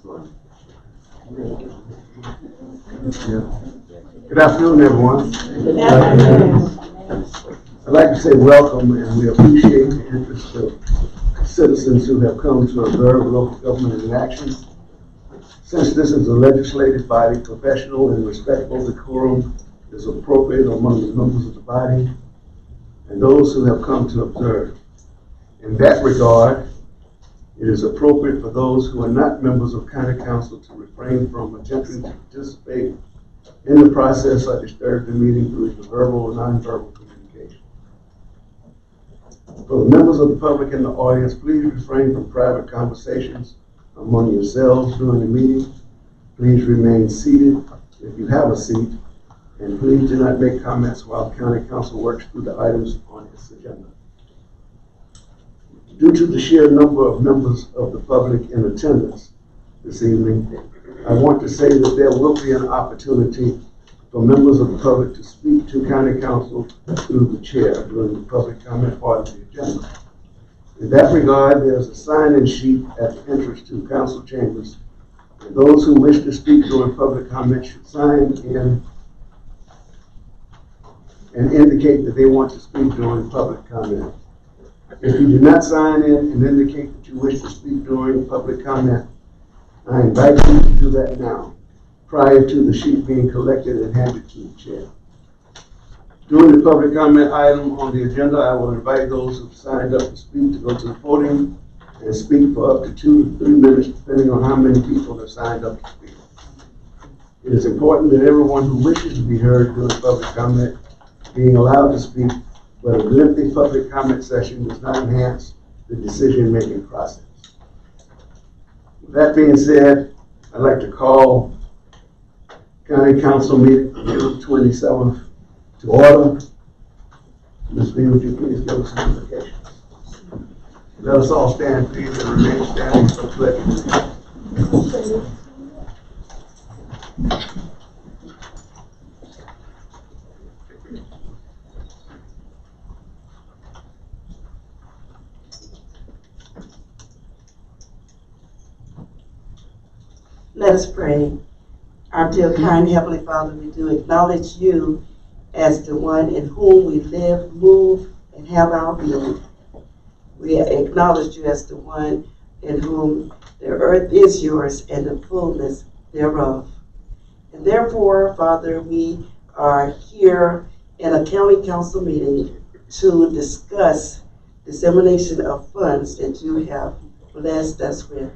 Good afternoon, everyone. Good afternoon. I'd like to say welcome, and we appreciate the interest of citizens who have come to observe local government in action. Since this is a legislative body, professional and respectful decorum is appropriate among the members of the body and those who have come to observe. In that regard, it is appropriate for those who are not members of county council to refrain from attempting to participate in the process or disturb the meeting through either verbal or nonverbal communication. For the members of the public in the audience, please refrain from private conversations among yourselves during the meeting. Please remain seated if you have a seat, and please do not make comments while the county council works through the items on its agenda. Due to the sheer number of members of the public in attendance this evening, I want to say that there will be an opportunity for members of the public to speak to county council through the chair during the public comment part of the agenda. In that regard, there's a sign-in sheet at the entrance to council chambers, and those who wish to speak during public comment should sign in and indicate that they want to speak during public comment. If you do not sign in and indicate that you wish to speak during public comment, I invite you to do that now, prior to the sheet being collected and handed to the chair. During the public comment item on the agenda, I will invite those who signed up to speak to go to the podium and speak for up to 2 to 3 minutes, depending on how many people have signed up to speak. It is important that everyone who wishes to be heard during public comment being allowed to speak, but a lengthy public comment session does not enhance the decision-making process. With that being said, I'd like to call County Council meeting on June 27th to order. Ms. Lee, would you please give us some indications? Let us all stand, please, and remain standing for the pledge. Let us pray. Our dear kind Heavenly Father, we do acknowledge you as the one in whom we live, move, and have our being. We acknowledge you as the one in whom the earth is yours and the fullness thereof. And therefore, Father, we are here in a county council meeting to discuss dissemination of funds that you have blessed us with.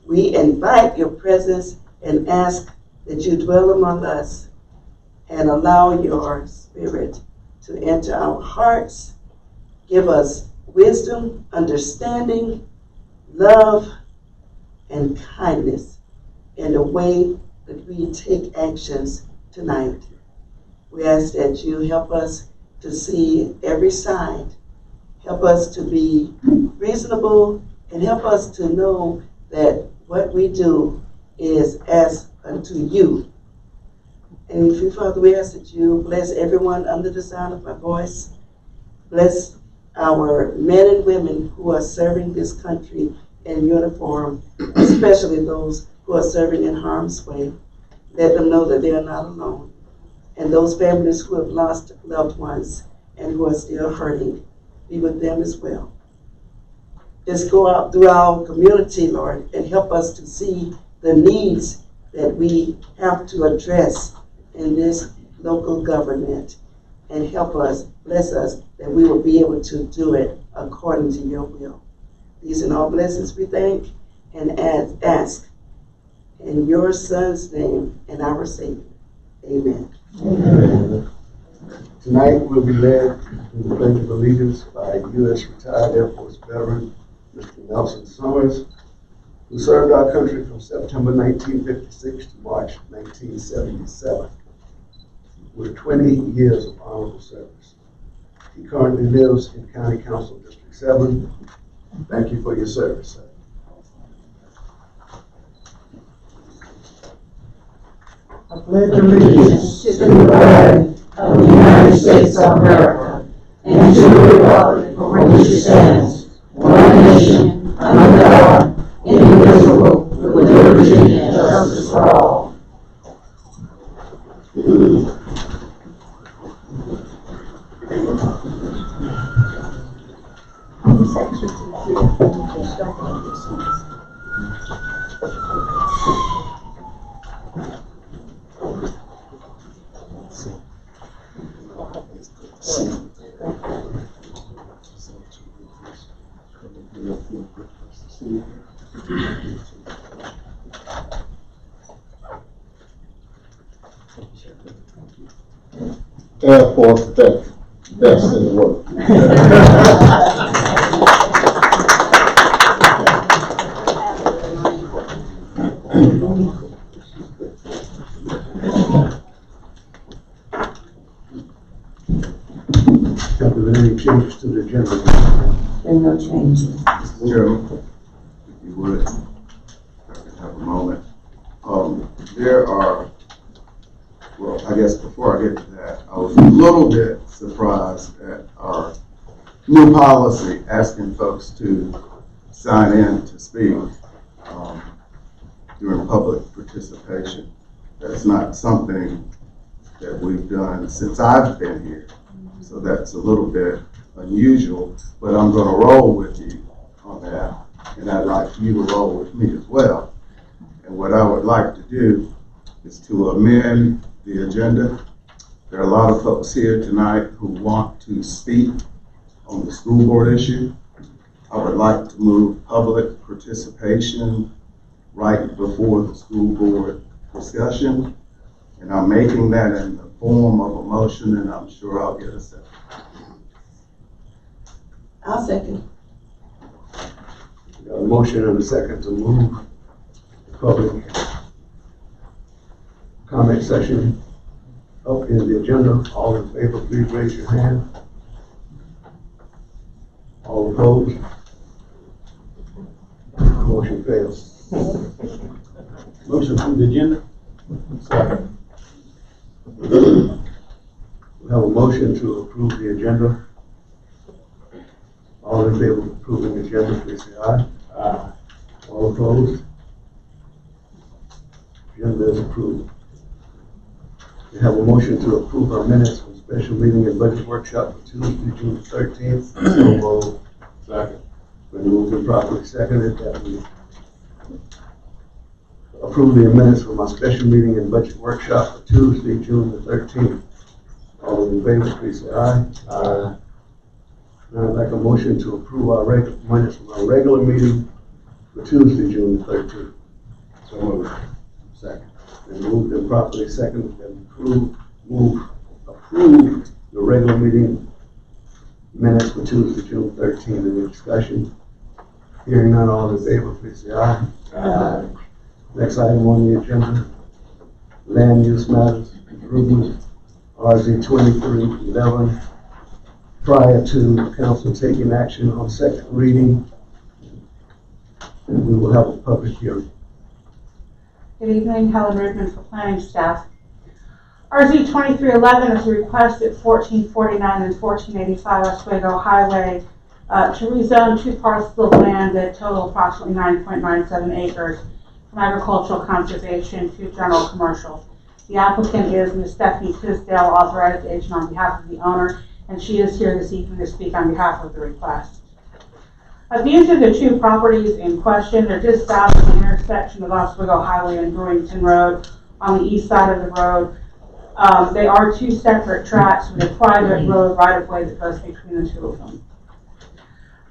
We invite your presence and ask that you dwell among us and allow your spirit to enter our hearts. Give us wisdom, understanding, love, and kindness in the way that we take actions tonight. We ask that you help us to see every side, help us to be reasonable, and help us to know that what we do is as unto you. And Father, we ask that you bless everyone under the sound of my voice. Bless our men and women who are serving this country in uniform, especially those who are serving in harm's way. Let them know that they are not alone. And those families who have lost loved ones and who are still hurting, be with them as well. Just go out through our community, Lord, and help us to see the needs that we have to address in this local government, and help us, bless us, that we will be able to do it according to your will. These and all blessings we thank and ask in your Son's name and our Savior. Amen. Amen. Tonight we'll be led in the Pledge of Allegiance by U.S. retired Air Force veteran Mr. Nelson Summers, who served our country from September 1956 to March 1977 with 20 years of honorable service. He currently lives in County Council District 7. Thank you for your service, sir. I pledge allegiance to the flag of the United States of America and to the republic for which it stands, one nation, under God, indivisible, with liberty Air Force best in the world. Have there been any changes to the agenda? There are no changes. Mr. Chairman, if you would, if I could have a moment. There are, well, I guess before I get to that, I was a little bit surprised at our new policy asking folks to sign in to speak during public participation. That's not something that we've done since I've been here. So that's a little bit unusual, but I'm going to roll with you on that. And I'd like you to roll with me as well. And what I would like to do is to amend the agenda. There are a lot of folks here tonight who want to speak on the school board issue. I would like to move public participation right before the school board discussion. And I'm making that in the form of a motion, and I'm sure I'll get a second. I'll second. Got a motion and a second to move the public comment session up in the agenda. All in favor, please raise your hand. All opposed? Motion fails. Motion to the agenda? Second. We have a motion to approve the agenda. All in favor of approving the agenda, please say aye. Aye. All opposed? Agenda is approved. We have a motion to approve our minutes from special meeting and budget workshop for Tuesday, June 13th. So moved. Second. Been moved and properly seconded that we approve the minutes from our special meeting and budget workshop for Tuesday, June the 13th. All in favor, please say aye. Aye. Now I'd like a motion to approve our minutes from our regular meeting for Tuesday, June the 13th. So moved. Second. Been moved and properly seconded that approve the regular meeting minutes for Tuesday, June 13th. Any discussion? Hearing none, all in favor, please say aye. Aye. Next item on the agenda, land use matters, improvement, RZ 2311. Prior to council taking action on second reading, and we will have a public hearing. Good evening, Helen Rudman for planning staff. RZ 2311 is a request at 1449 and 1485 Oswego Highway to rezone two parcels of land that total approximately 9.97 acres from agricultural conservation to general commercial. The applicant is Ms. Stephanie Tisdale, authorized agent on behalf of the owner, and she is here this evening to speak on behalf of the request. These are the two properties in question. They're just south of the intersection of Oswego Highway and Brewington Road on the east side of the road. They are two separate tracts with a private road right-of-way that goes between the two of them.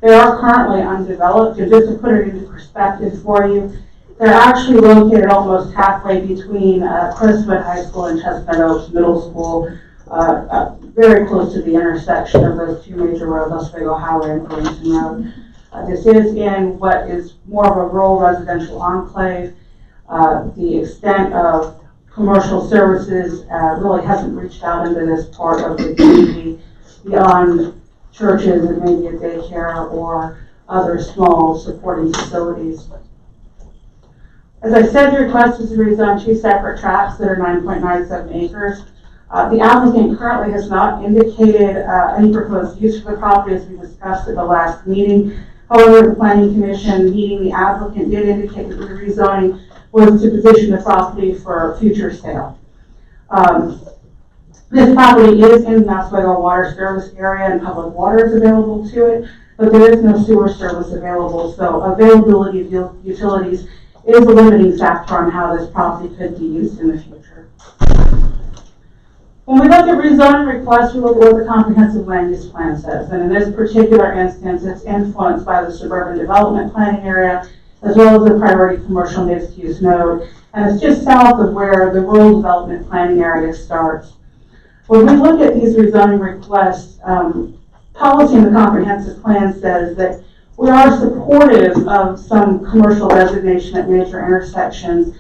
They are currently undeveloped, and just to put it into perspective for you, they're actually located almost halfway between Crestwood High School and Chestnut Oaks Middle School, very close to the intersection of those two major roads, Oswego Highway and Brewington Road. This is in what is more of a rural residential enclave. The extent of commercial services really hasn't reached out into this part of the community beyond churches and maybe a daycare or other small supporting facilities. As I said, the request is to rezone two separate tracts that are 9.97 acres. The applicant currently has not indicated any proposed use for the property as we discussed at the last meeting. However, the Planning Commission meeting, the applicant did indicate that the rezoning was to position the property for future sale. This property is in the Oswego Water Service area and public water is available to it. but there is no sewer service available, so availability of utilities is a limiting factor on how this property could be used in the future. When we look at rezoning requests, we look at what the comprehensive land use plan says, and in this particular instance, it's influenced by the suburban development planning area, as well as the priority commercial mixed use node, and it's just south of where the rural development planning area starts. When we look at these rezoning requests, policy in the comprehensive plan says that we are supportive of some commercial designation at major intersections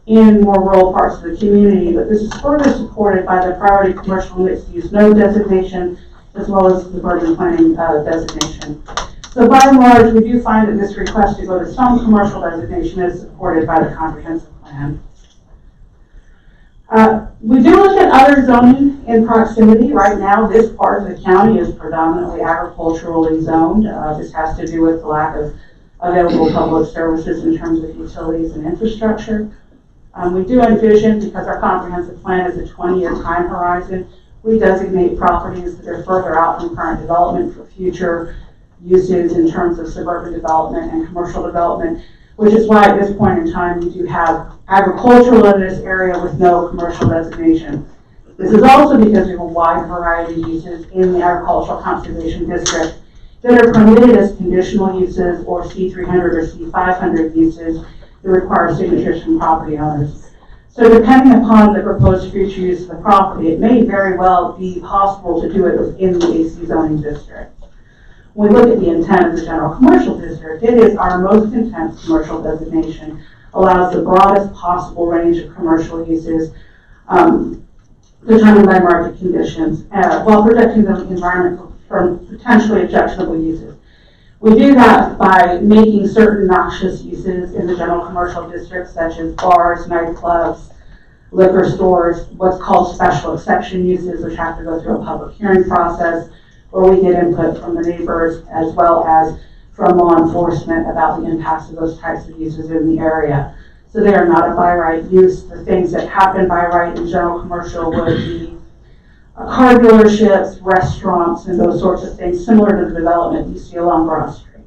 in more rural parts of the community, but this is further supported by the priority commercial mixed use node designation, as well as the suburban planning designation. So by and large, we do find that this request to go to some commercial designation is supported by the comprehensive plan. We do look at other zoning in proximity. Right now, this part of the county is predominantly agriculturally zoned. This has to do with the lack of available public services in terms of utilities and infrastructure. We do envision, because our comprehensive plan is a 20-year time horizon, we designate properties that are further out from current development for future uses in terms of suburban development and commercial development, which is why at this point in time we do have agricultural in this area with no commercial designation. This is also because we have a wide variety of uses in the agricultural conservation district that are permitted as conditional uses or C300 or C500 uses that require signatures from property owners. So depending upon the proposed future use of the property, it may very well be possible to do it within the AC zoning district. When we look at the intent of the general commercial district, it is our most intense commercial designation, allows the broadest possible range of commercial uses determined by market conditions, while protecting the environment from potentially objectionable uses. We do that by making certain noxious uses in the general commercial district, such as bars, nightclubs, liquor stores, what's called special exception uses, which have to go through a public hearing process, where we get input from the neighbors as well as from law enforcement about the impacts of those types of uses in the area. So they are not a by right use. The things that happen by right in general commercial would be car dealerships, restaurants, and those sorts of things, similar to the development you see along Broad Street.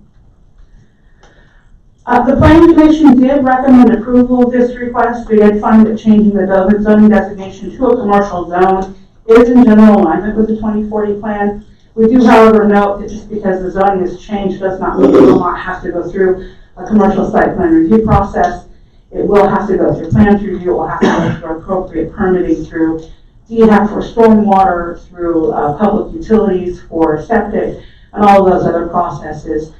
The Planning Commission did recommend approval of this request. We did find that changing the zoning designation to a commercial zone is in general alignment with the 2040 plan. We do, however, note that just because the zoning has changed does not mean it will not have to go through a commercial site plan review process. It will have to go through plans review, it will have to go through appropriate permitting through DHEC for stormwater, through public utilities for septic, and all of those other processes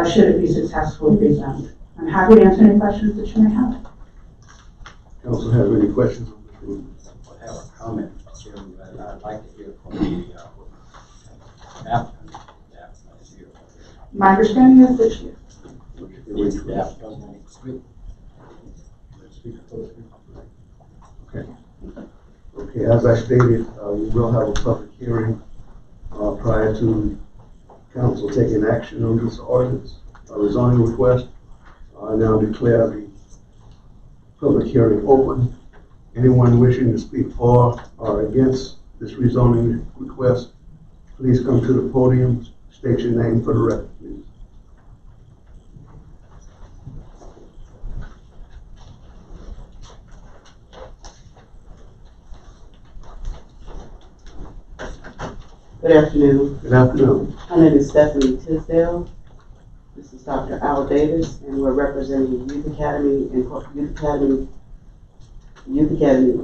should it be successfully rezoned. I'm happy to answer any questions that you may have. Council have any questions on this one? I have a comment, Mr. Chairman, but I'd like to hear from the applicant. My understanding is that you. Staff doesn't speak. Okay. Okay, as I stated, we will have a public hearing prior to council taking action on this ordinance, rezoning request. I now declare the public hearing open. Anyone wishing to speak for or against this rezoning request, please come to the podium, state your name for the record, please. Good afternoon. Good afternoon. My name is Stephanie Tisdale. This is Dr. Al Davis, and we're representing Youth Academy and Youth Academy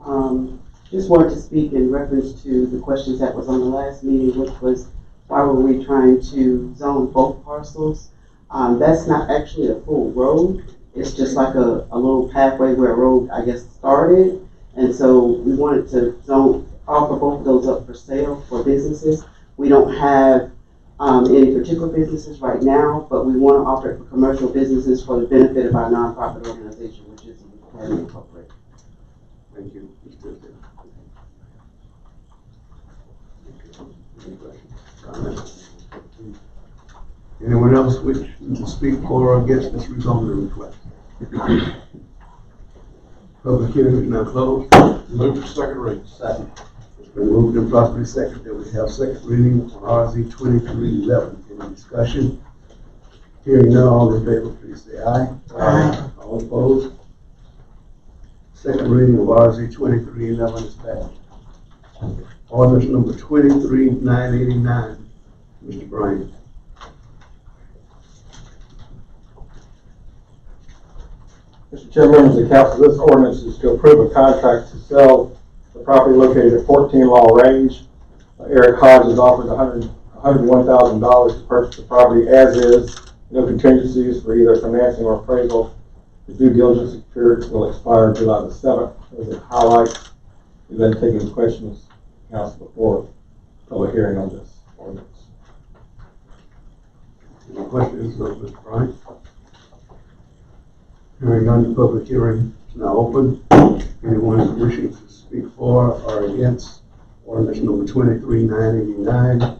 Inc. Just wanted to speak in reference to the questions that was on the last meeting, which was why were we trying to zone both parcels? That's not actually a full road. It's just like a little pathway where a road, I guess, started. And so we wanted to offer both of those up for sale for businesses. We don't have any particular businesses right now, but we want to offer it for commercial businesses for the benefit of our nonprofit organization, which is the Youth Academy Incorporated. Thank you. Any questions? Comments? Anyone else wish to speak for or against this rezoning request? Public hearing is now closed. Move for second reading. Second. It's been moved and properly seconded that we have second reading on RZ 2311 Any discussion? Hearing none, all in favor, please say aye. Aye. All opposed? Second reading of RZ 2311 is passed. Ordinance number 23989. Mr. Bryan. Mr. Chair, members of the council, this ordinance is to approve a contract to sell the property located at 14 Law Range. Eric Hodge has offered $101,000 to purchase the property as is, no contingencies for either financing or appraisal. The due diligence period will expire July the 7th. As it highlights, we've been taking questions, council, before public hearing on this ordinance. Any questions of Mr. Bryan? Hearing none, the public hearing is now open. Anyone wishing to speak for or against ordinance number 23989,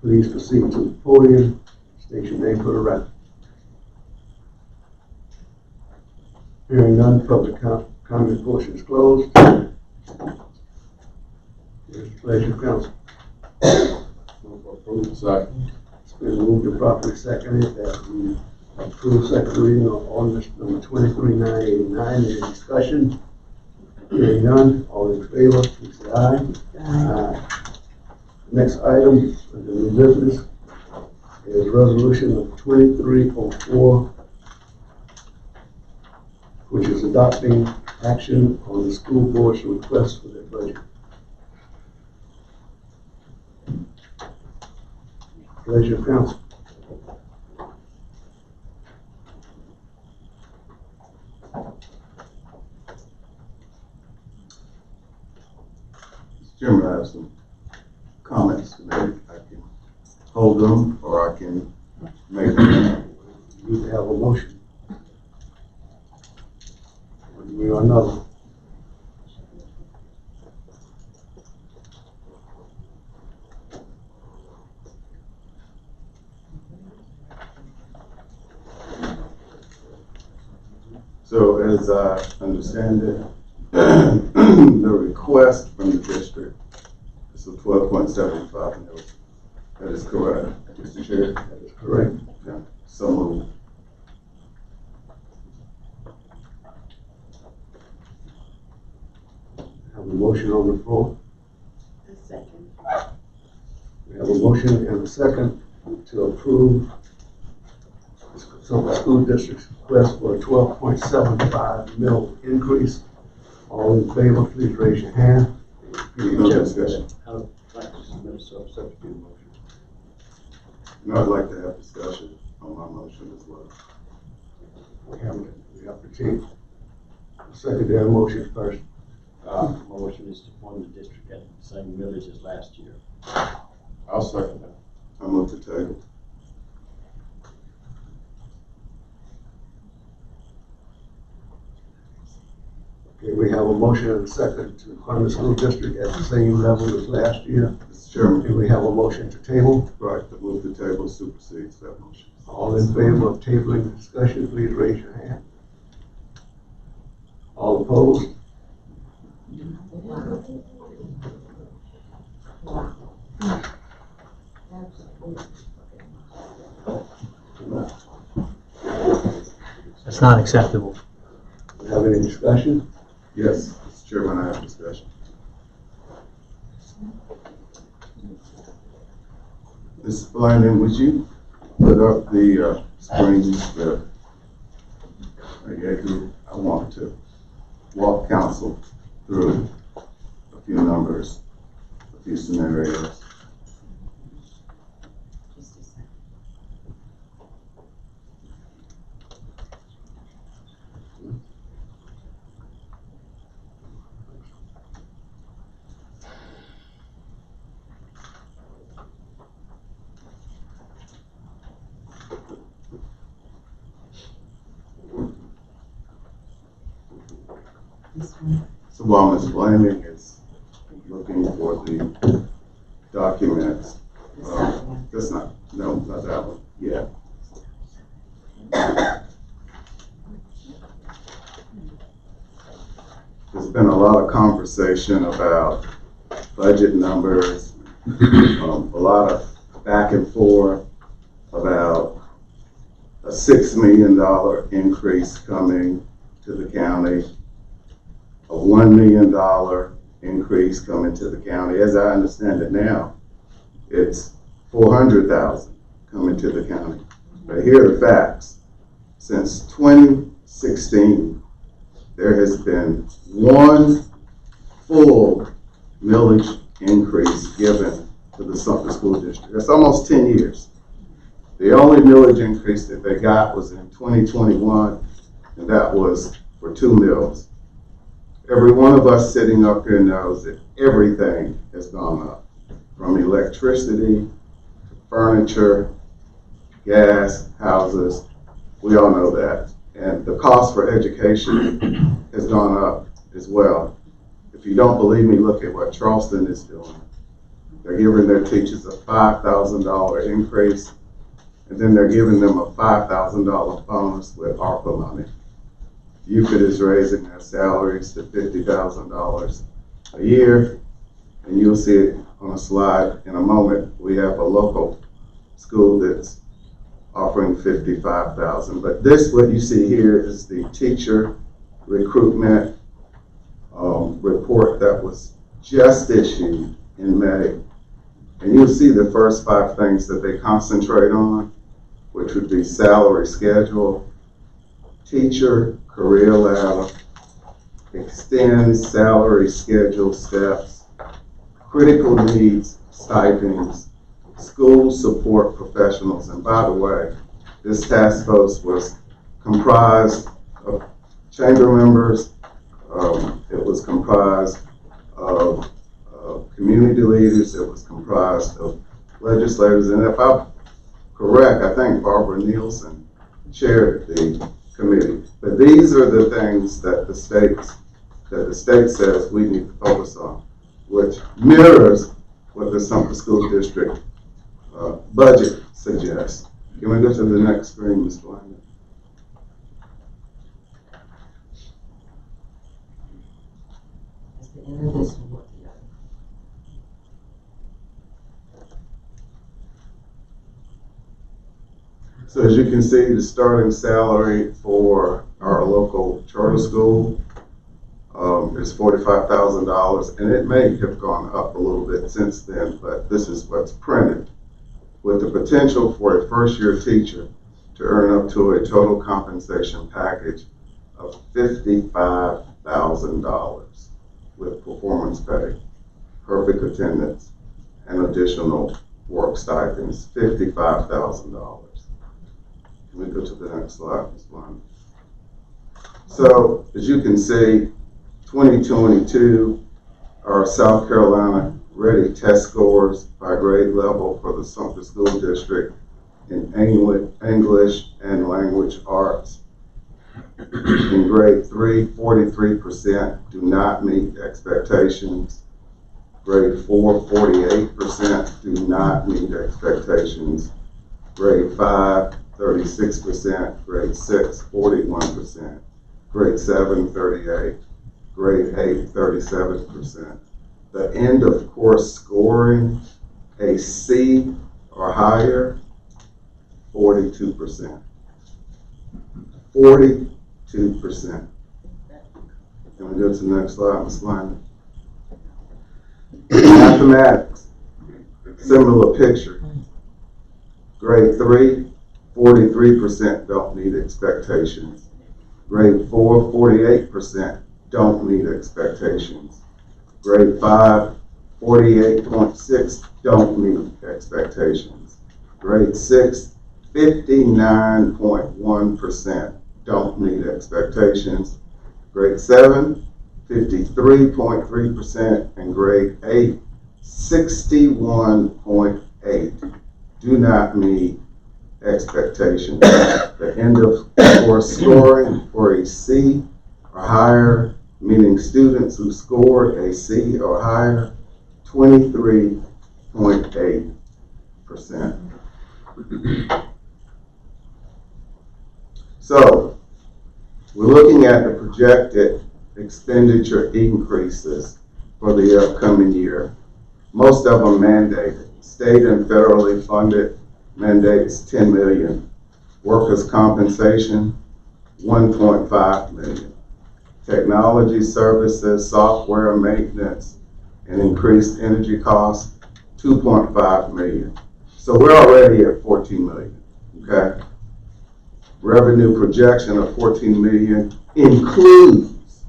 please proceed to the podium. State your name for the record. Hearing none, public comment portion is closed. Here's the pleasure of council. Second. It's been moved and properly seconded that we approve second reading of ordinance number 23989. Any discussion? Hearing none, all in favor, please say aye. Aye. Next item under new business is resolution of 2304, which is adopting action on the school board's request for their budget. Pleasure of council. Mr. Chairman, I have some comments to make. I can hold them or I can make them. You need to have a motion. One way or another. So as I understand it, the request from the district is a 12.75 million. That is correct, Mr. Chair. That is correct. Yeah. So moved. Have a motion on the floor. A second. We have a motion and a second to approve Sumter School District's request for a 12.75 mil increase. All in favor, please raise your hand. No discussion. I would like to submit a substitute motion. And I'd like to have discussion on my motion as well. We have to take the secondary motion first. My motion is to form the district at the same millage as last year. I'll second that. I move to table. Okay, we have a motion and a second to fund the school district at the same level as last year. Mr. Chairman, And we have a motion to table. right, the move to table supersedes that motion. All in favor of tabling the discussion, please raise your hand. All opposed? That's not acceptable. Do you have any discussion? Yes, Mr. Chairman, I have discussion. Ms. Blandon, would you put up the screens that I want to walk council through a few numbers, a few scenarios. So while Ms. Blandon is looking for the documents, that's not that one, yeah. There's been a lot of conversation about budget numbers, a lot of back and forth. about a $6 million increase coming to the county, a $1 million increase coming to the county. As I understand it now, it's $400,000 coming to the county. But here are the facts. Since 2016, there has been one full millage increase given to the Sumter School District. That's almost 10 years. The only millage increase that they got was in 2021, and that was for 2 mills. Every one of us sitting up here knows that everything has gone up, from electricity to furniture, gas, houses. We all know that. And the cost for education has gone up as well. If you don't believe me, look at what Charleston is doing. They're giving their teachers a $5,000 increase, and then they're giving them a $5,000 bonus with ARPA money. Euclid is raising their salaries to $50,000 a year, and you'll see it on a slide in a moment. We have a local school that's offering $55,000. But this, what you see here, is the teacher recruitment report that was just issued in May. And you'll see the first 5 things that they concentrate on, which would be salary schedule, teacher career ladder, extend salary schedule steps, critical needs stipends, school support professionals. And by the way, this task force was comprised of chamber members, it was comprised of community leaders, it was comprised of legislators, and if I'm correct, I think Barbara Nielsen chaired the committee. But these are the things that the state says we need to focus on, which mirrors what the Sumter School District budget suggests. Can we go to the next screen, Ms. Blaney? That's the end of this one. So as you can see, the starting salary for our local charter school is $45,000, and it may have gone up a little bit since then, but this is what's printed, with the potential for a first-year teacher to earn up to a total compensation package of $55,000 with performance pay, perfect attendance, and additional work stipends, $55,000. Can we go to the next slide, Ms. Blunt? So, as you can see, 2022, our South Carolina Ready test scores by grade level for the Sumter School District in English and language arts. In grade 3, 43% do not meet expectations. Grade 4, 48% do not meet expectations. Grade 5, 36%, grade 6, 41%, grade 7, 38%, grade 8, 37%. The end of course scoring, a C or higher, 42%. 42%. Can we go to the next slide, Ms. Lyman? Mathematics, similar picture. Grade 3, 43% don't meet expectations. Grade 4, 48% don't meet expectations. Grade 5, 48.6 don't meet expectations. Grade 6, 59.1% don't meet expectations. Grade 7, 53.3%, and grade 8, 61.8 do not meet expectations. The end of course scoring for a C or higher, meaning students who scored a C or higher, 23.8%. So, we're looking at the projected expenditure increases for the upcoming year. Most of them mandated, state and federally funded, mandates 10 million. Workers' compensation, 1.5 million. Technology services, software maintenance, and increased energy costs, 2.5 million. So we're already at 14 million, okay? Revenue projection of 14 million includes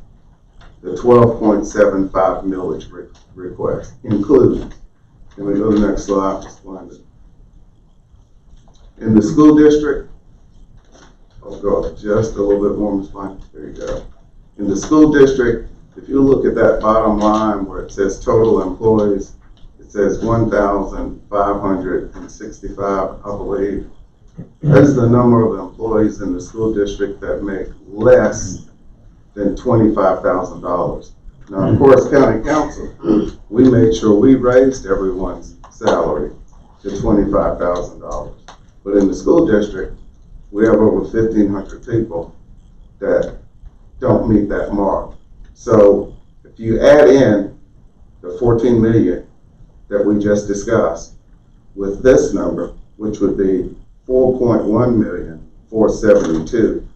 the 12.75 millage request, includes. Can we go to the next slide, Ms. Blunder? In the school district, I'll go up just a little bit more, Ms. Blunder, there you go. In the school district, if you look at that bottom line where it says total employees, it says 1,565, I believe. That's the number of employees in the school district that make less than $25,000. Now, of course, county council, we made sure we raised everyone's salary to $25,000. But in the school district, we have over 1,500 people that don't meet that mark. So if you add in the 14 million that we just discussed with this number, which would be 4.1 million, 472,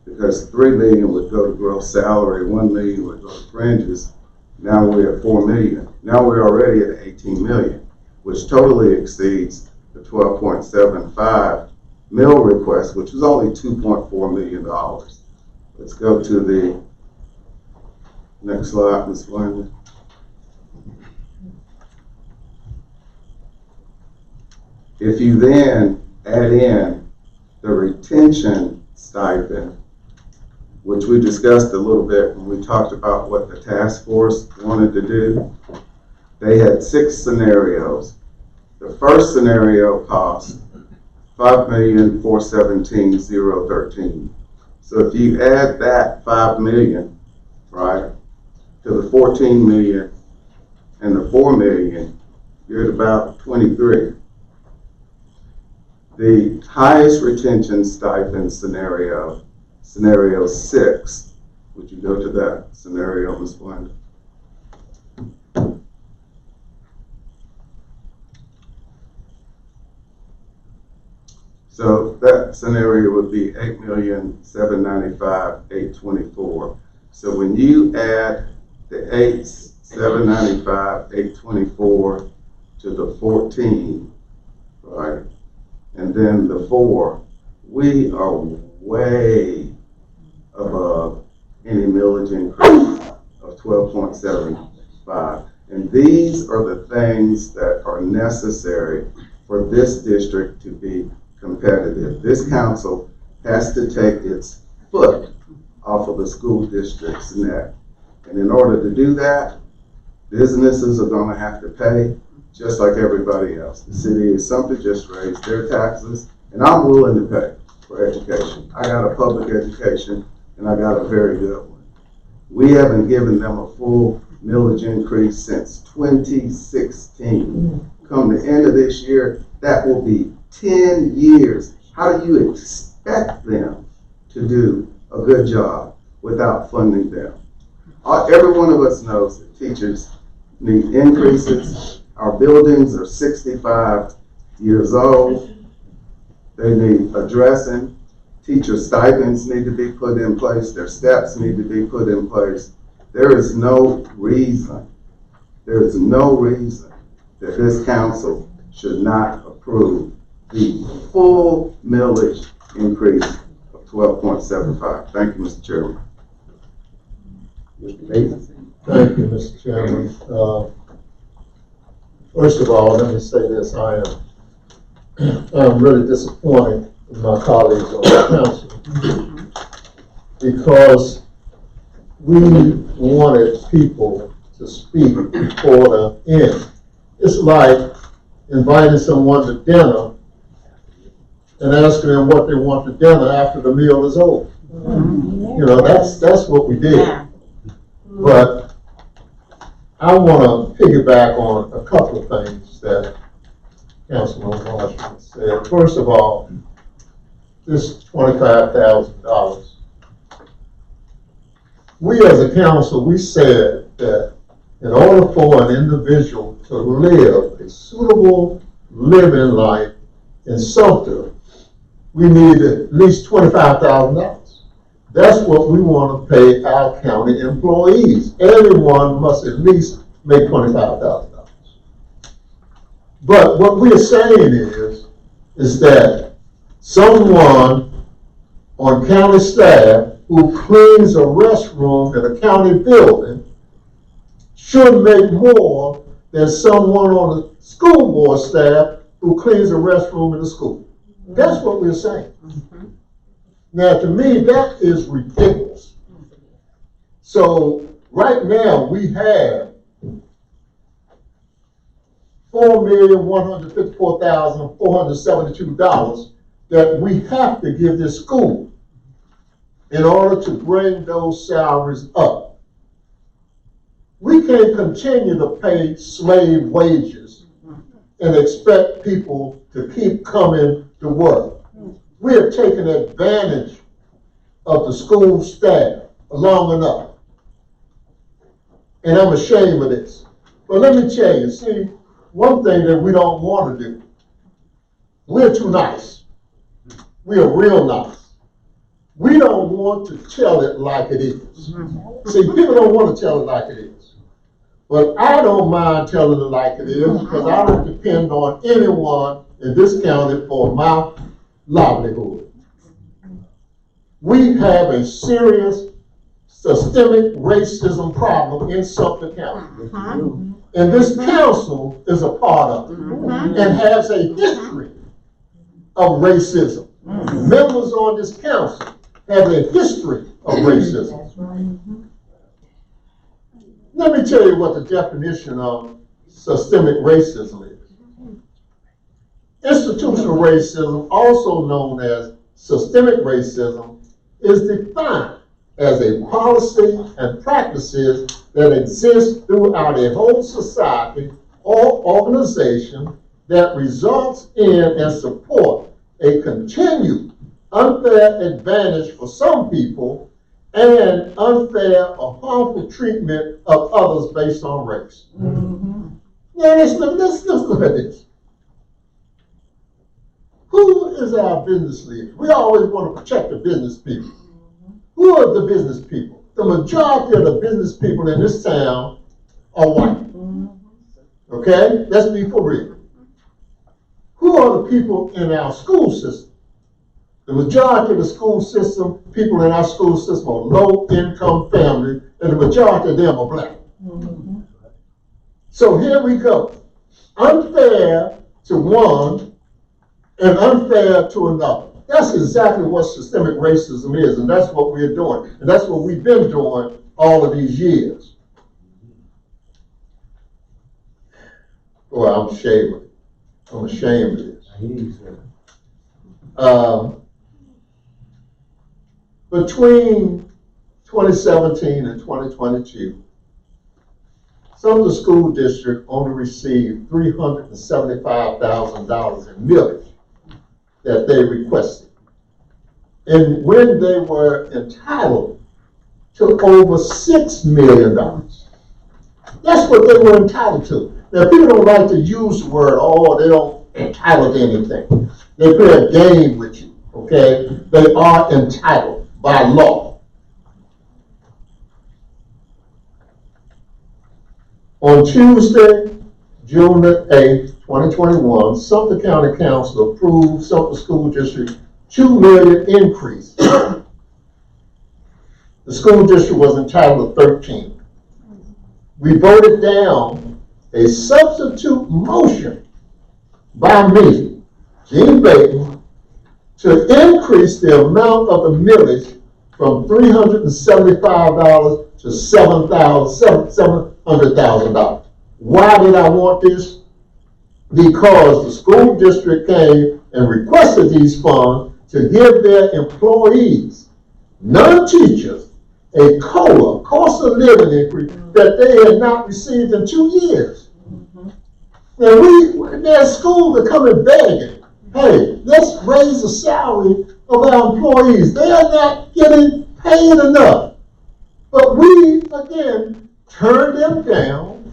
because 3 million would go to gross salary, 1 million would go to fringes. Now we're at 4 million. Now we're already at 18 million, which totally exceeds the 12.75 mill request, which was only $2.4 million. Let's go to the next slide, Ms. Blaney. If you then add in the retention stipend, which we discussed a little bit when we talked about what the task force wanted to do, they had 6 scenarios. The first scenario cost $5,417,013. So if you add that 5 million, right, to the 14 million and the 4 million, you're at about 23. The highest retention stipend scenario, scenario 6, would you go to that scenario, Ms. Blunder? So that scenario would be 8,795,824. So when you add the 8,795,824 to the 14, right, and then the 4, we are way above any millage increase of 12.75. And these are the things that are necessary for this district to be competitive. This council has to take its foot off of the school district's neck. And in order to do that, businesses are going to have to pay just like everybody else. The city of Sumter just raised their taxes, and I'm willing to pay for education. I got a public education, and I got a very good one. We haven't given them a full millage increase since 2016. Come the end of this year, that will be 10 years. How do you expect them to do a good job without funding them? Every one of us knows that teachers need increases. Our buildings are 65 years old. They need addressing. Teacher stipends need to be put in place. Their steps need to be put in place. There is no reason that this council should not approve the full millage increase of 12.75. Thank you, Mr. Chairman. Mr. Bates? Thank you, Mr. Chairman. First of all, let me say this. I'm really disappointed in my colleagues on the council because we wanted people to speak before the end. It's like inviting someone to dinner and asking them what they want for dinner after the meal is over. You know, that's what we did. But I want to piggyback on a couple of things that Councilman Washington said. First of all, this $25,000. We as a council, we said that in order for an individual to live a suitable living life in Sumter, we need at least $25,000. That's what we want to pay our county employees. Everyone must at least make $25,000. But what we're saying is that someone on county staff who cleans a restroom in a county building should make more than someone on the school board staff who cleans a restroom in the school. That's what we're saying. Now, to me, that is ridiculous. So right now we have $4,154,472 that we have to give this school in order to bring those salaries up. We can't continue to pay slave wages and expect people to keep coming to work. We have taken advantage of the school staff long enough. And I'm ashamed of this. But let me tell you, see, one thing that we don't want to do, we're too nice. We are real nice. We don't want to tell it like it is. See, people don't want to tell it like it is. But I don't mind telling it like it is because I don't depend on anyone in this county for my livelihood. We have a serious systemic racism problem in Sumter County. And this council is a part of it and has a history of racism. Members on this council have a history of racism. Let me tell you what the definition of systemic racism is. Institutional racism, also known as systemic racism, is defined as a policy and practices that exist throughout a whole society or organization that results in and support a continued unfair advantage for some people and unfair or harmful treatment of others based on race. Now let's look at this. Who is our business leader? We always want to protect the business people. Who are the business people? The majority of the business people in this town are white. Okay? Let's be for real. Who are the people in our school system? The majority of the school system, people in our school system are low-income families, and the majority of them are black. So here we go. Unfair to one and unfair to another. That's exactly what systemic racism is, and that's what we're doing. And that's what we've been doing all of these years. Boy, I'm ashamed of it. I'm ashamed of this. Between 2017 and 2022, Sumter School District only received $375,000 in millage that they requested. And when they were entitled to over $6 million, that's what they were entitled to. Now, people don't like to use the word, oh, they don't entitled to anything. They play a game with you, okay? They are entitled by law. On Tuesday, June the 8th, 2021, Sumter County Council approved Sumter School District $2 million increase. The school district was entitled to 13. We voted down a substitute motion by me, Gene Baton, to increase the amount of the millage from $375 to $700,000. Why did I want this? Because the school district came and requested these funds to give their employees, non-teachers, a COLA, cost of living increase, that they had not received in 2 years. Now their schools are coming begging, hey, let's raise the salary of our employees. They are not getting paid enough. But we, again, turned them down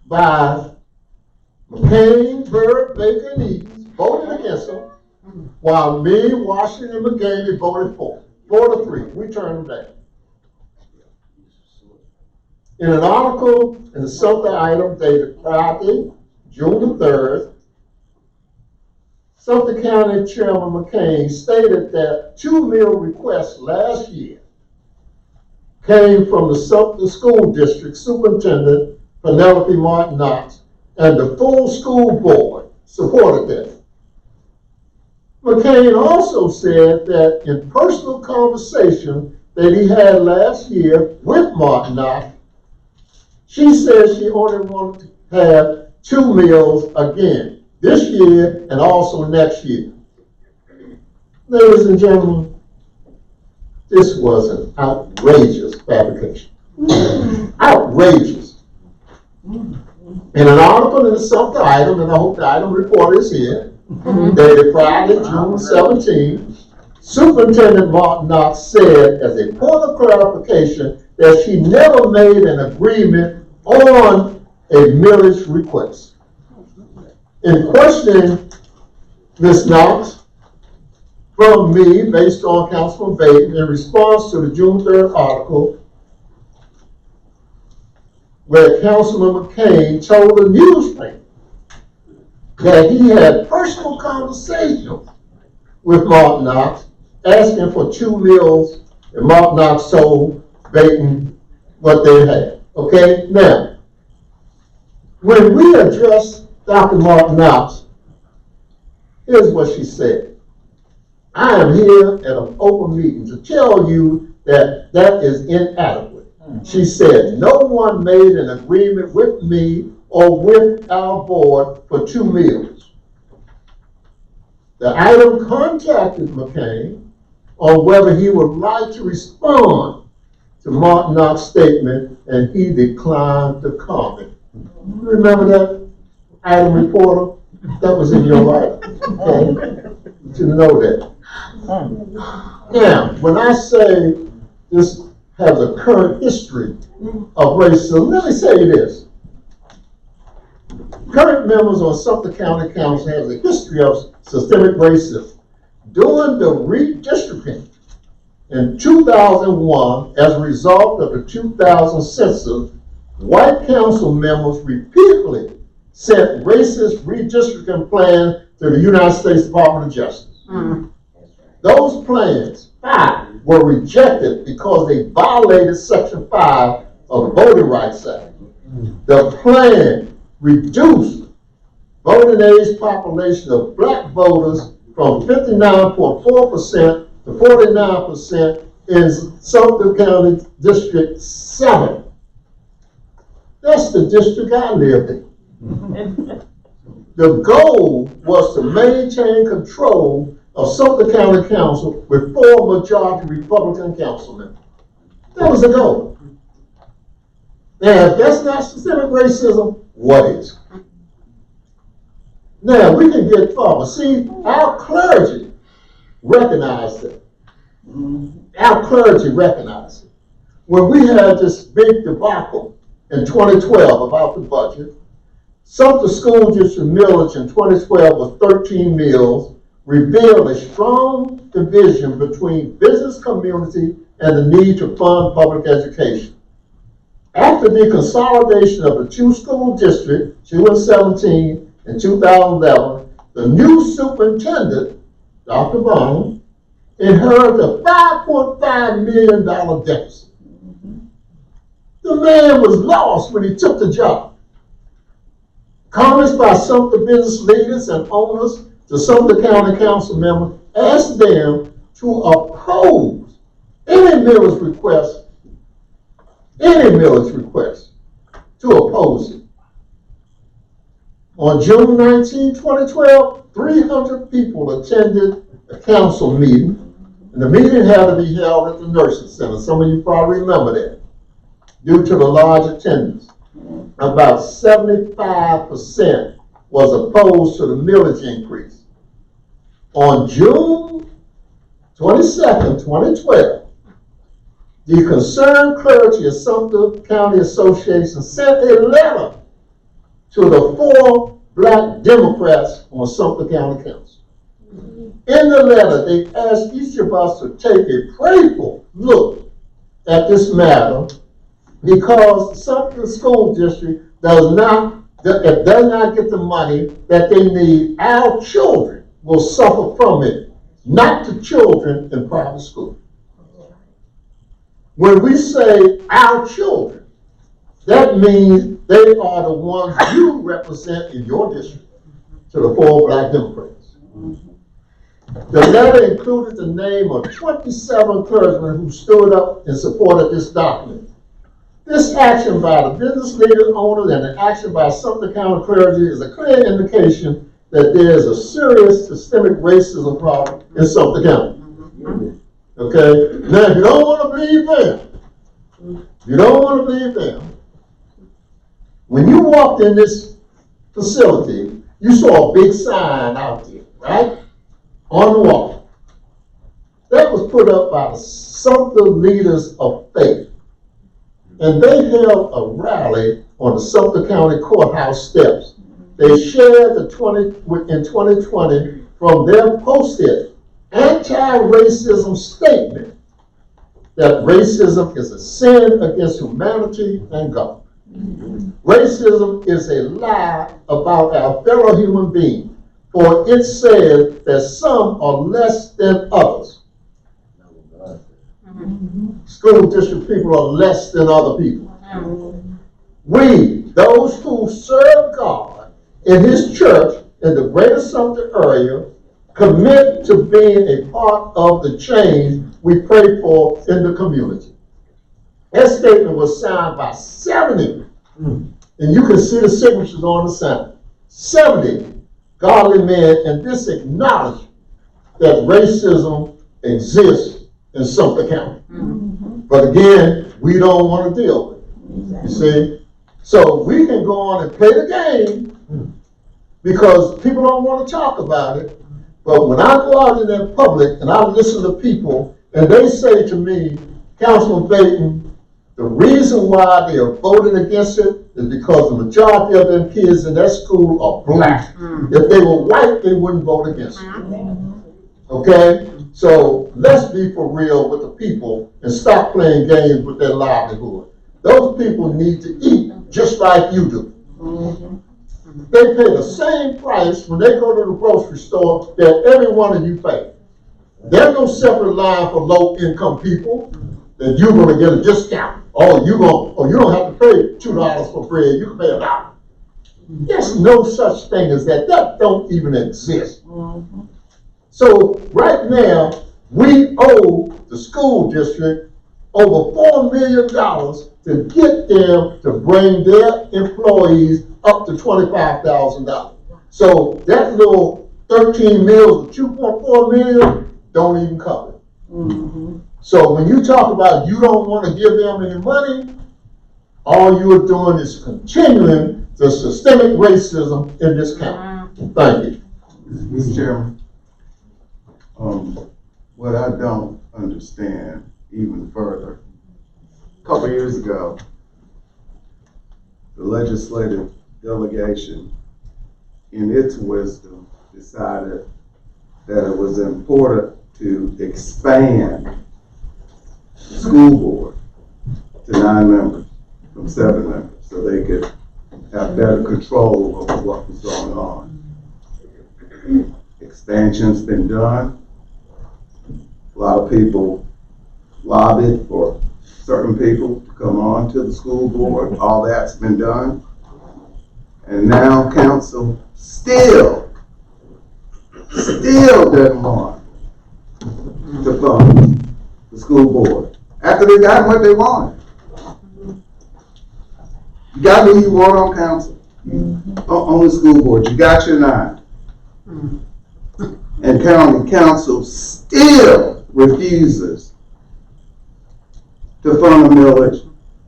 by McCain, Byrd, Baker, and Eads, voted against them, while me, Washington, and McGaney voted for. 4-3. We turned them down. In an article in the Sumter item dated Friday, June the 3rd, Sumter County Chairman McCain stated that 2 meal requests last year came from the Sumter School District Superintendent Penelope Martin Knox, and the full school board supported that. McCain also said that in personal conversation that he had last year with Martin Knox, she said she only wanted to have 2 meals again, this year and also next year. Ladies and gentlemen, this was an outrageous fabrication. Outrageous. In an article in the Sumter item, and I hope the item report is here, dated Friday, June 17, Superintendent Martin Knox said as a point of clarification that she never made an agreement on a millage request. In questioning Ms. Knox from me, based on Councilman Bates, in response to the June 3rd article, where Councilman McCain told the newspaper that he had personal conversations with Martin Knox, asking for 2 meals, and Martin Knox told Bates what they had. Okay, now, when we addressed Dr. Martin Knox, here's what she said. I am here at an open meeting to tell you that that is inadequate. She said, no one made an agreement with me or with our board for 2 meals. The item contacted McCain on whether he would like to respond to Martin Knox's statement, and he declined to comment. Remember that item, reporter? That was in your writing. Okay? To know that. Now, when I say this has a current history of racism, let me say this. Current members on Sumter County Council has a history of systemic racism. During the redistricting in 2001, as a result of the 2000 census, white council members repeatedly sent racist redistricting plans to the United States Department of Justice. Those plans, 5, were rejected because they violated Section 5 of the Voting Rights Act. The plan reduced voting age population of black voters from 59.4% to 49% in Sumter County District 7. That's the district I lived in. The goal was to maintain control of Sumter County Council with 4 majority Republican council members. That was the goal. Now, if that's not systemic racism, what is? Now, we can get far, but see, our clergy recognized it. Our clergy recognized it. When we had this big debacle in 2012 about the budget, Sumter School District millage in 2012 was 13 mills, revealed a strong division between business community and the need to fund public education. After the consolidation of the 2 school districts, 2017 and 2011, the new superintendent, Dr. Bone, inherited a $5.5 million deficit. The man was lost when he took the job. Comments by Sumter business leaders and owners to Sumter County Council members asked them to oppose any millage request, to oppose it. On June 19, 2012, 300 people attended a council meeting, and the meeting had to be held at the Nursing Center. Some of you probably remember that, due to the large attendance. About 75% was opposed to the millage increase. On June 22nd, 2012, the concerned clergy of Sumter County Association sent a letter to the 4 Black Democrats on Sumter County Council. In the letter, they asked each of us to take a prayerful look at this matter because the Sumter School District does not get the money that they need. Our children will suffer from it, not the children in private school. When we say our children, that means they are the ones you represent in your district to the 4 Black Democrats. The letter included the name of 27 clergymen who stood up in support of this document. This action by the business leaders, owners, and the action by Sumter County clergy is a clear indication that there is a serious systemic racism problem in Sumter County. Okay? Now, if you don't want to believe them, when you walked in this facility, you saw a big sign out there, right? On the wall. That was put up by the Sumter Leaders of Faith. And they held a rally on the Sumter County Courthouse steps. They shared in 2020 from their posted anti-racism statement that racism is a sin against humanity and God. Racism is a lie about our fellow human beings, for it says that some are less than others. School district people are less than other people. We, those who serve God in His church in the greater Sumter area, commit to being a part of the change we pray for in the community. That statement was signed by 70, and you can see the signatures on the sign. 70 godly men, and this acknowledged that racism exists in Sumter County. But again, we don't want to deal with it. You see? So we can go on and play the game because people don't want to talk about it. But when I go out in that public and I listen to people and they say to me, Councilman Baton, the reason why they are voting against it is because the majority of them kids in that school are Black. If they were white, they wouldn't vote against it. Okay? So let's be for real with the people and stop playing games with their livelihood. Those people need to eat just like you do. They pay the same price when they go to the grocery store that every one of you pay. There's no separate line for low-income people that you're going to get a discount. You don't have to pay $2 for bread. You can pay $1. There's no such thing as that. That don't even exist. So right now, we owe the school district over $4 million to get them to bring their employees up to $25,000. So that little 13 meals of 2.4 million don't even cover it. So when you talk about you don't want to give them any money, all you are doing is continuing the systemic racism in this county. Thank you. Mr. Chairman, what I don't understand even further, a couple of years ago, the legislative delegation, in its wisdom, decided that it was important to expand the school board to 9 members from 7 members so they could have better control over what was going on. Expansion's been done. A lot of people lobbied for certain people to come on to the school board. All that's been done. And now council still doesn't want to fund the school board after they got what they wanted. You got who you want on council, on the school board. You got your 9. And county council still refuses to fund a millage,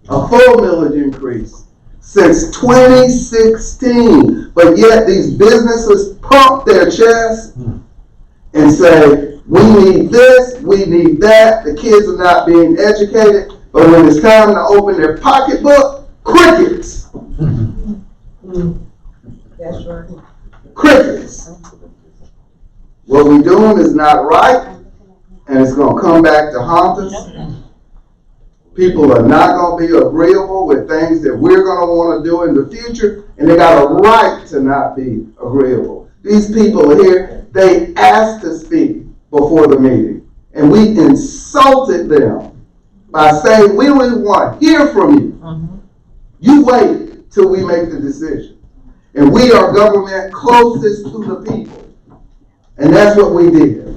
a full millage increase since 2016. But yet these businesses pump their chest and say, we need this, we need that, the kids are not being educated, but when it's time to open their pocketbook, crickets. That's right. Crickets. What we doing is not right, and it's gonna come back to haunt us. People are not gonna be agreeable with things that we're gonna wanna do in the future, and they got a right to not be agreeable. These people here, they asked to speak before the meeting, and we insulted them by saying, we don't want to hear from you. You wait till we make the decision. And we are government closest to the people. And that's what we did.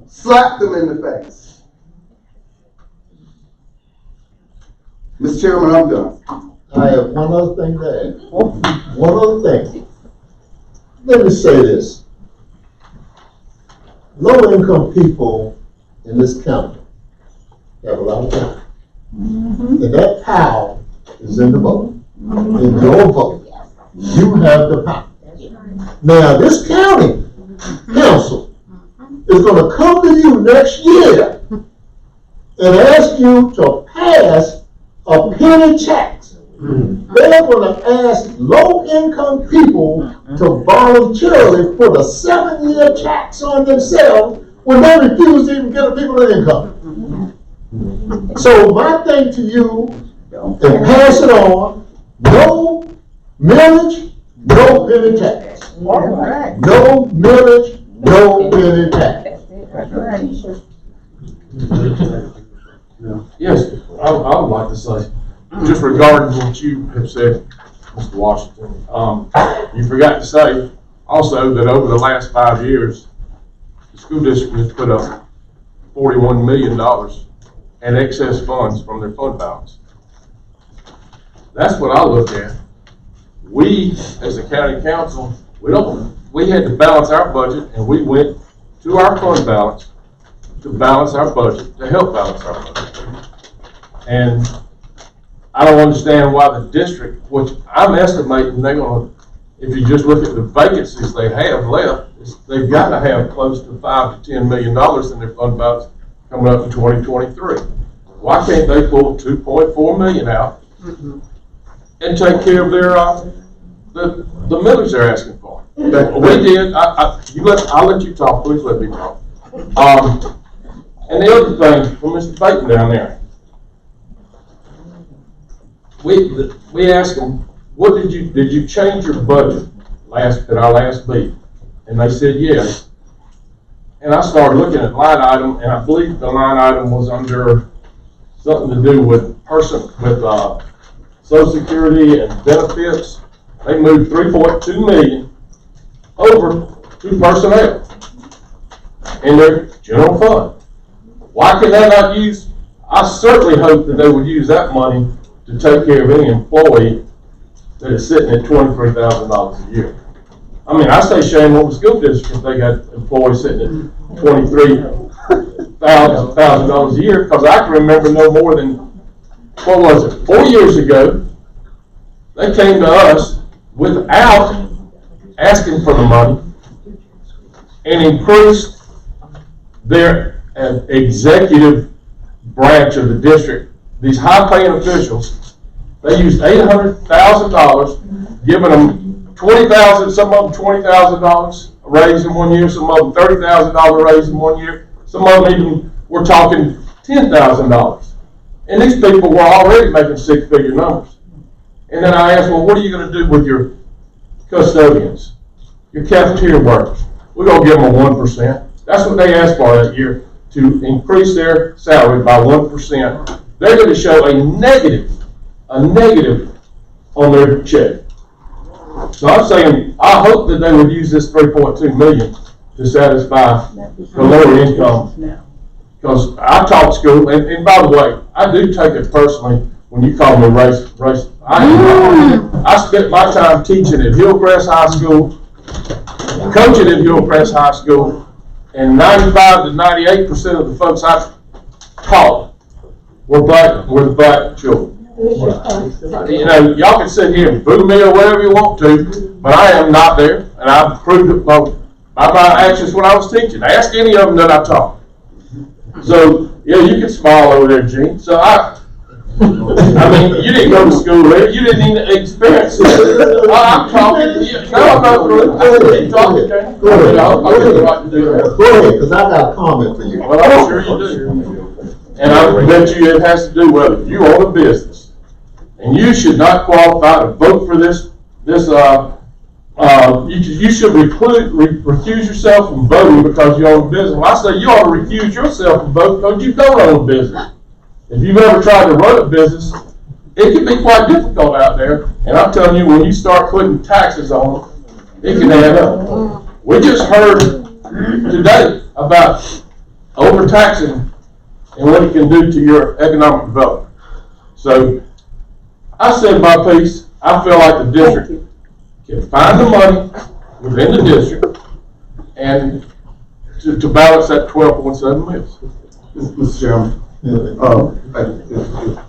Slapped them in the face. Mr. Chairman, I'm done. I have one other thing to add. One other thing. Let me say this. Low-income people in this county have a lot of power. And that power is in the vote. In your vote. You have the power. Now, this county council is going to come to you next year and ask you to pass a penny tax. They're going to ask low-income people to voluntarily put a 7-year tax on themselves when they refuse to even get a people of income. So my thing to you, and pass it on, no millage, no penny tax. No millage, no penny tax. Yes, I would like to say, just regarding what you have said, Mr. Washington, you forgot to say also that over the last 5 years, the school district has put up $41 million in excess funds from their fund balance. That's what I look at. We, as a county council, we had to balance our budget, and we went to our fund balance to balance our budget, to help balance our budget. And I don't understand why the district, which I'm estimating they're gonna, if you just look at the vacancies they have left, they've got to have close to $5 to $10 million in their fund balance coming up in 2023. Why can't they pull $2.4 million out and take care of their the millage they're asking for? We did. I'll let you talk. Please let me talk. And the other thing, for Mr. Payton down there, we asked them, what did you change your budget at our last meeting? And they said yes. And I started looking at line item, and I believe the line item was under something to do with Social Security and benefits. They moved $3.2 million over to personnel in their general fund. Why can they not use? I certainly hope that they would use that money to take care of any employee that is sitting at $23,000 a year. I mean, I say shame on the school district if they got employees sitting at $23,000 a year, because I can remember no more than, what was it, 4 years ago, they came to us without asking for the money and increased their executive branch of the district. These high-paying officials, they used $800,000, giving them $20,000, some of them $20,000 raise in 1 year, some of them $30,000 raise in 1 year, some of them even were talking $10,000. And these people were already making six-figure numbers. And then I asked, well, what are you going to do with your custodians, your cafeteria workers? We're going to give them a 1%. That's what they asked for that year, to increase their salary by 1%. They're going to show a negative on their check. So I'm saying, I hope that they would use this $3.2 million to satisfy the lower income. Because I taught school, and by the way, I do take it personally when you call me race. I spent my time teaching at Hillcrest High School, coaching at Hillcrest High School, and 95 to 98% of the folks I taught were black children. You know, y'all can sit here and boo me or whatever you want to, but I am not there, and I've proved it by my actions when I was teaching. Ask any of them that I taught. So, yeah, you can smile over there, Gene. So I mean, you didn't go to school there, you didn't even experience it. I'm talking, no, I'm not through. I said, keep talking, Kane. Go ahead. I'll give you the right to do that. Go ahead, because I got a comment for you. Well, I'm sure you do. And I bet you it has to do with you own a business. And you should not qualify to vote for this, you should recuse yourself from voting because you own a business. Well, I say you ought to recuse yourself from voting because you don't own a business. If you've ever tried to run a business, it can be quite difficult out there. And I'm telling you, when you start putting taxes on it can add up. We just heard today about overtaxing and what it can do to your economic development. So I said my piece. I feel like the district can find the money within the district and to balance that 12.7 mils. Mr. Chairman,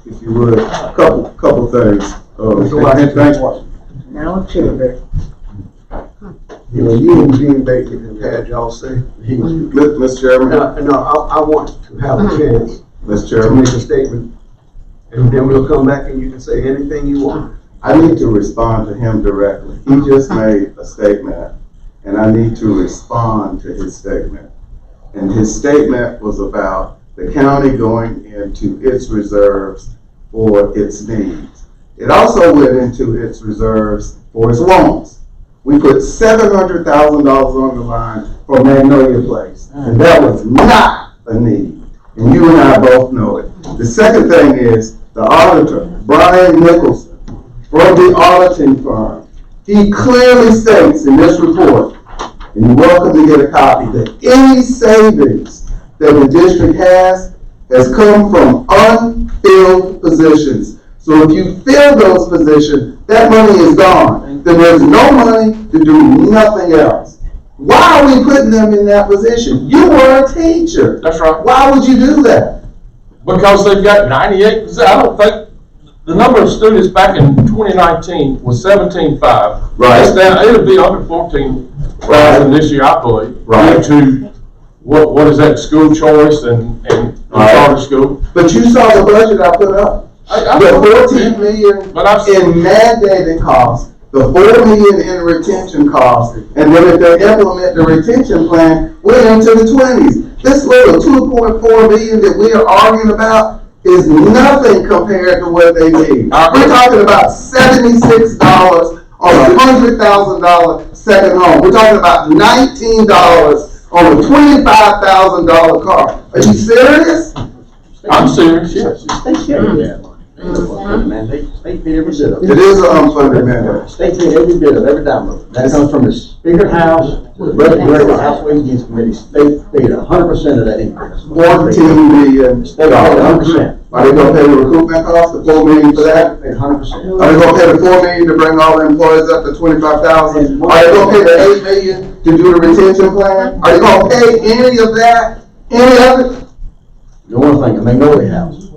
if you would, a couple things. You know, you and Gene Baker have had y'all say. Mr. Chairman. No, I want to have a chance Mr. to Chairman. make a statement, and then we'll come back and you can say anything you want. I need to respond to him directly. He just made a statement, and I need to respond to his statement. And his statement was about the county going into its reserves for its needs. It also went into its reserves for its wants. We put $700,000 on the line for Magnolia Place, and that was not a need. And you and I both know it. The second thing is the auditor, Brian Nicholson, from the auditing firm. He clearly states in this report, and you're welcome to get a copy, that any savings that the district has come from unfilled positions. So if you fill those positions, that money is gone. Then there's no money to do nothing else. Why are we putting them in that position? You were a teacher. That's right. Why would you do that? Because they've got 98%. I don't think the number of students back in 2019 was 17,500. Right. It's down, it'll be under 14,000 this year, I believe. Right. Due to what is that, school choice and charter school. But you saw the budget I put up. The $14 million in mandated costs, the $4 million in retention costs, and then if they implement the retention plan, we're into the 20s. This little $2.4 million that we are arguing about is nothing compared to what they need. We're talking about $76 on a $100,000 second home. We're talking about $19 on a $25,000 car. Are you serious? I'm serious, yes. They share that money. Man, they pay every bit of it. It is an unfunded mandate. They pay every bit of every dime of it. That comes from the Speaker House, the Regular House Ways and Means Committee. They paid 100% of that increase. $14 million. They paid 100%. Are they gonna pay the recruitment cost, the $4 million for that? They paid 100%. Are they gonna pay the $4 million to bring all the employees up to 25,000? Are they gonna pay the $8 million to do the retention plan? Are they gonna pay any of that? Any of it? The only thing, the Magnolia House.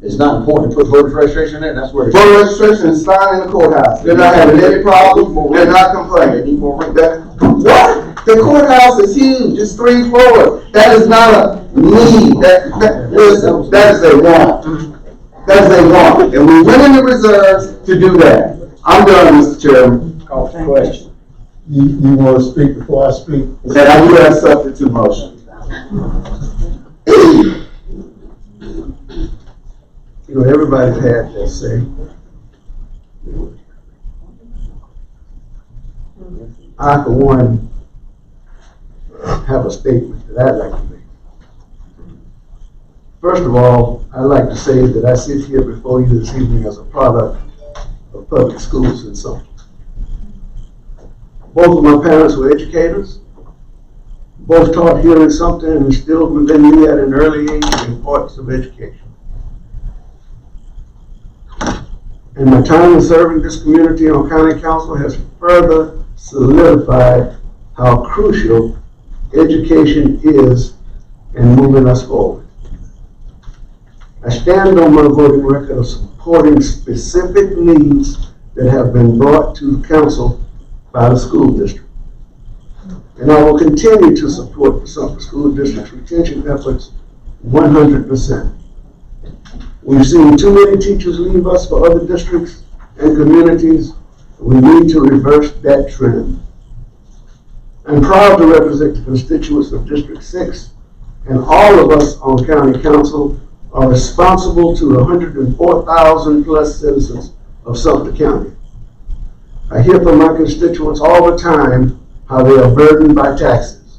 It's not important to put voter registration in there, that's where. Voter registration is signed in the courthouse. They're not having any problem, they're not complaining. What? The courthouse is huge, it's 3 floors. That is not a need, listen, that is a want. That is a want, and we went into reserves to do that. I'm done, Mr. Chairman. Call for question. You want to speak before I speak? And I do have substitute motion. You know, everybody's had their say. I, for one, have a statement that I'd like to make. First of all, I'd like to say that I sit here before you this evening as a product of public schools in Sumter. Both of my parents were educators. Both taught here in Sumter and instilled within me at an early age the importance of education. And my time in serving this community on county council has further solidified how crucial education is in moving us forward. I stand on my voting record of supporting specific needs that have been brought to council by the school district. And I will continue to support the Sumter School District's retention efforts 100%. We've seen too many teachers leave us for other districts and communities. We need to reverse that trend. I'm proud to represent the constituents of District 6, and all of us on County Council are responsible to the 104,000 plus citizens of Sumter County. I hear from my constituents all the time how they are burdened by taxes.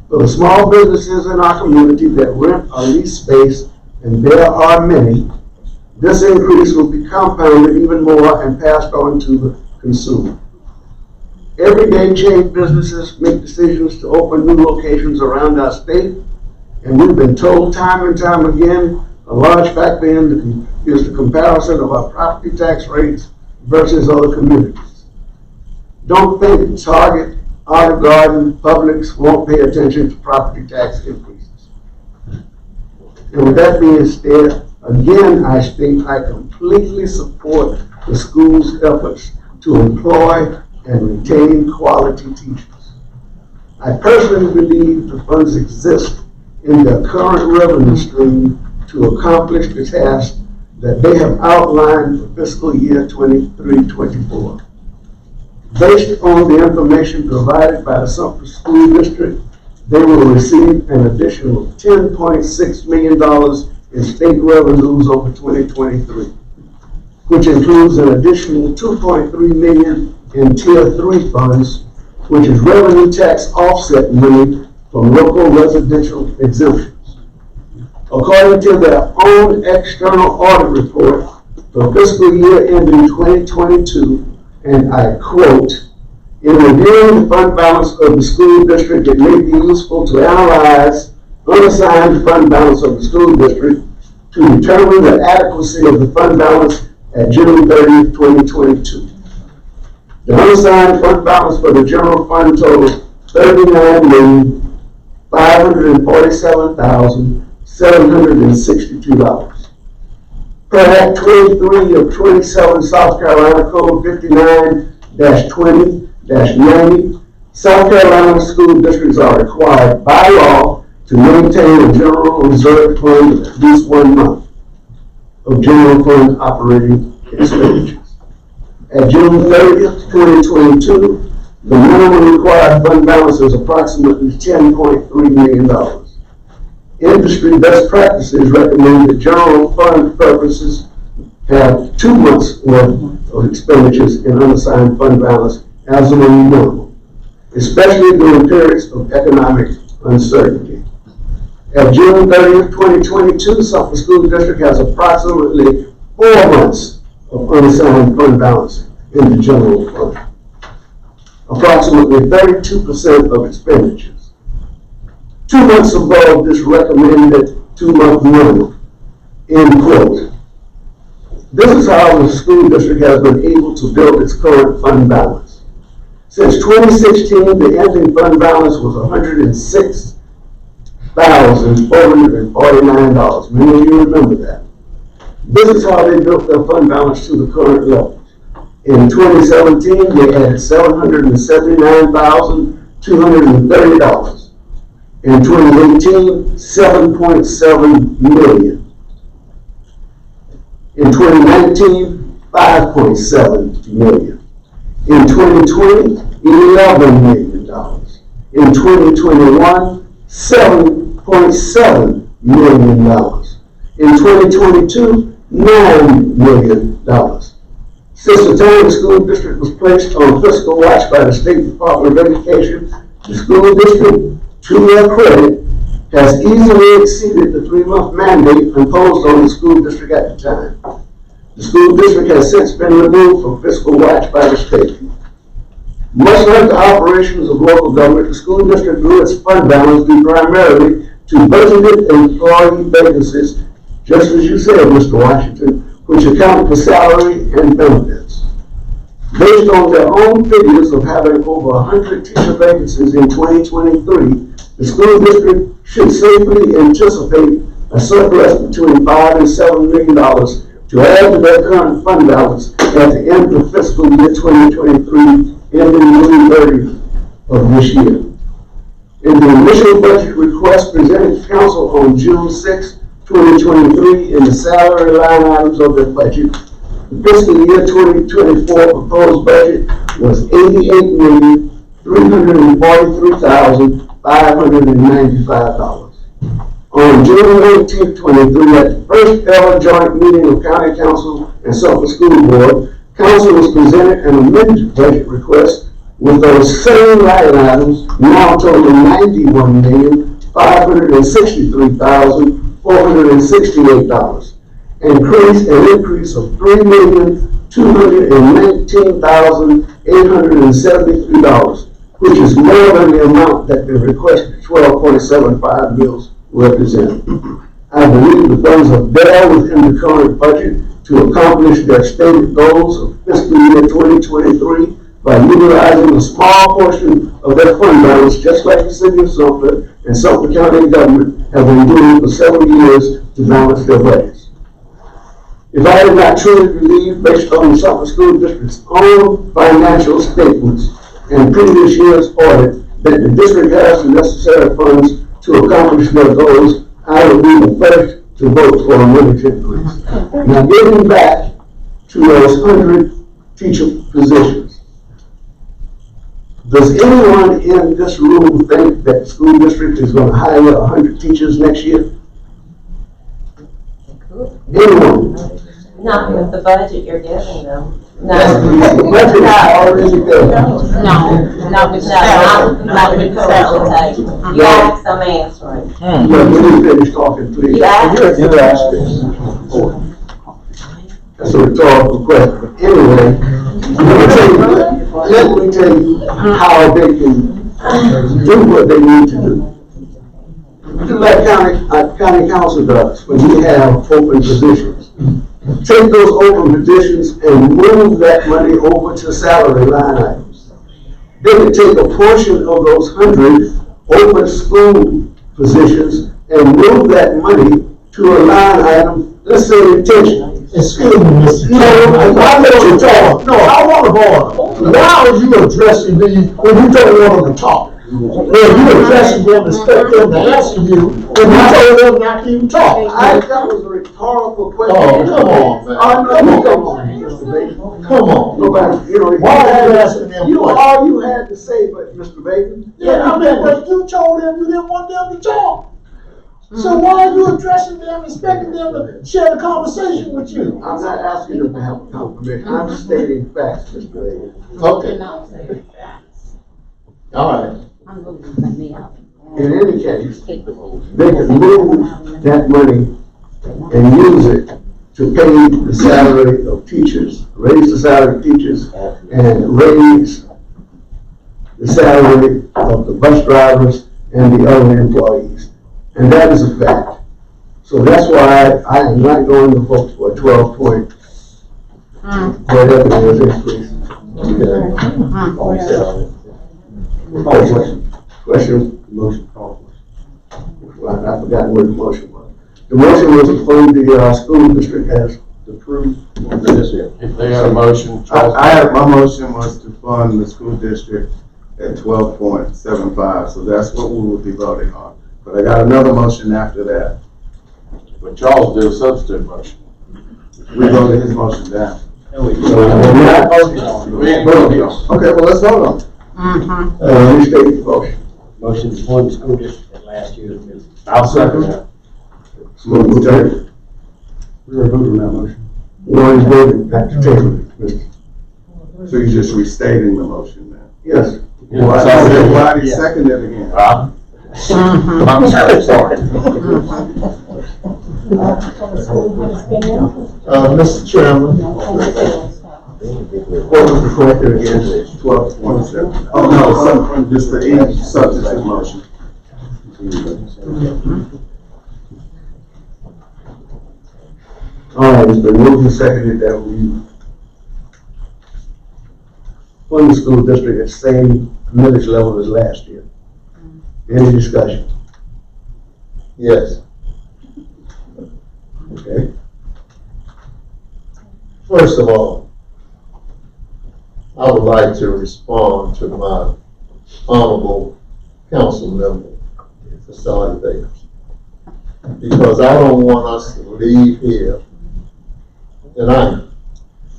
For the small businesses in our community that rent or lease space, and there are many, this increase will be compounded even more and passed on to the consumer. Everyday chain businesses make decisions to open new locations around our state, and we've been told time and time again, a large factor is the comparison of our property tax rates versus other communities. Don't think Target, Olive Garden, Publix won't pay attention to property tax increases. And with that being said, again, I state I completely support the school's efforts to employ and retain quality teachers. I personally believe the funds exist in their current revenue stream to accomplish the task that they have outlined for fiscal year 23-24. Based on the information provided by the Sumter School District, they will receive an additional $10.6 million in state revenues over 2023, which includes an additional $2.3 million in Tier 3 funds, which is revenue tax offset money from local residential exemptions. According to their own external audit report for fiscal year ending 2022, and I quote, "In reviewing the fund balance of the school district, it may be useful to analyze unassigned fund balance of the school district to determine the adequacy of the fund balance at June 30th, 2022. The unassigned fund balance for the general fund totals $39,547,762. Per Act 23 of 27 South Carolina Code 59-20-90, South Carolina school districts are required by law to maintain a general reserve fund of at least 1 month of general fund operating expenditures. At June 30th, 2022, the minimum required fund balance is approximately $10.3 million. Industry best practices recommend that general fund purposes have 2 months worth of expenditures in unassigned fund balance as a minimum, especially during periods of economic uncertainty. At June 30th, 2022, Sumter School District has approximately 4 months of unassigned fund balance in the general fund, approximately 32% of expenditures. 2 months above this recommended 2-month minimum, end quote. This is how the school district has been able to build its current fund balance. Since 2016, the ending fund balance was $106,449. Many of you remember that. This is how they built their fund balance to the current level. In 2017, they had $779,230. In 2018, $7.7 million. In 2019, $5.7 million. In 2020, $11 million. In 2021, $7.7 million. In 2022, $9 million. Since the time the school district was placed on fiscal watch by the State Department of Education, the school district, to their credit, has easily exceeded the 3-month mandate imposed on the school district at the time. The school district has since been removed from fiscal watch by the state. Much like the operations of local government, the school district grew its fund balance due primarily to budgeted employee vacancies, just as you said, Mr. Washington, which accounted for salary and benefits. Based on their own figures of having over 100 teacher vacancies in 2023, the school district should safely anticipate a surplus between $5 and $7 million to add to their current fund balance at the end of fiscal year 2023, ending June 30th of this year. In the initial budget request presented to Council on June 6, 2023 in the salary line items of their budget. The fiscal year 2024 proposed budget was $88,343,595. On June 18, 23, at the first ever joint meeting of County Council and Sumter School Board, Council was presented an amended budget request with those same line items, now totaling $91,563,468. An increase of $3,219,873, which is more than the amount that the requested 12.75 mills represent. I believe the funds are there within the current budget to accomplish their stated goals of fiscal year 2023 by utilizing a small portion of their fund balance, just like the city of Sumter and Sumter County government have been doing for several years to balance their budgets. If I did not truly believe, based on the Sumter School District's own financial statements and previous year's audit, that the district has the necessary funds to accomplish their goals, I would be the first to vote for a millage increase. Now, getting back to those 100 teacher positions, does anyone in this room think that the school district is going to hire 100 teachers next year? Anyone? Not with the budget you're giving them. No. The budget is already there. No, not with the salary table. You asked, I'm answering. But when you finish talking, please. You asked. That's a rhetorical question. Anyway, let me tell you how they can do what they need to do. Do like county council does when we have open positions. Take those open positions and move that money over to salary line items. Then take a portion of those 100 open school positions and move that money to a line item, let's say retention. Excuse me, Mr. Chairman. I let you talk. No, I want to order. Why are you addressing me when you don't want them to talk? Well, you addressing them, expect them to answer you, when you told them not to even talk. That was a rhetorical question. Oh, come on, man. Come on, Mr. Bacon. Come on. Nobody, Why are you asking them questions? all you had to say, but Mr. Bacon. Yeah, I mean, but you told them you didn't want them to talk. So why are you addressing them, expecting them to share the conversation with you? I'm not asking them to have a compliment. I'm stating facts, Mr. Bacon. Okay. All right. In any case, they can move that money and use it to pay the salary of teachers, raise the salary of teachers, and raise the salary of the bus drivers and the other employees. And that is a fact. So that's why I am not going to vote for a 12 point whatever it is increase. Question. Motion. Well, I forgot what the motion was. The motion was to fund the school district has approved. If they had a motion, My motion was to fund the school district at 12.75, so that's what we will be voting on. But I got another motion after that. but Charles did a substitute motion. We voted his motion down. We ain't voting on it. Okay, well, let's vote on it. Restate the motion. Motion to fund the school district at last year's meeting. I'll second that. Smooth vote. We're voting on that motion. One is voting back to table. So you're just restating the motion then? Yes. Why did you second it again? I'm sorry. Mr. Chairman. What was the corrector again? 12.7. Oh, no, just the substitute motion. All right, it's been moved and seconded that we fund the school district at the same millage level as last year. Any discussion? Yes. Okay. First of all, I would like to respond to my honorable council member, Mr. Davis. because I don't want us to leave here in anger.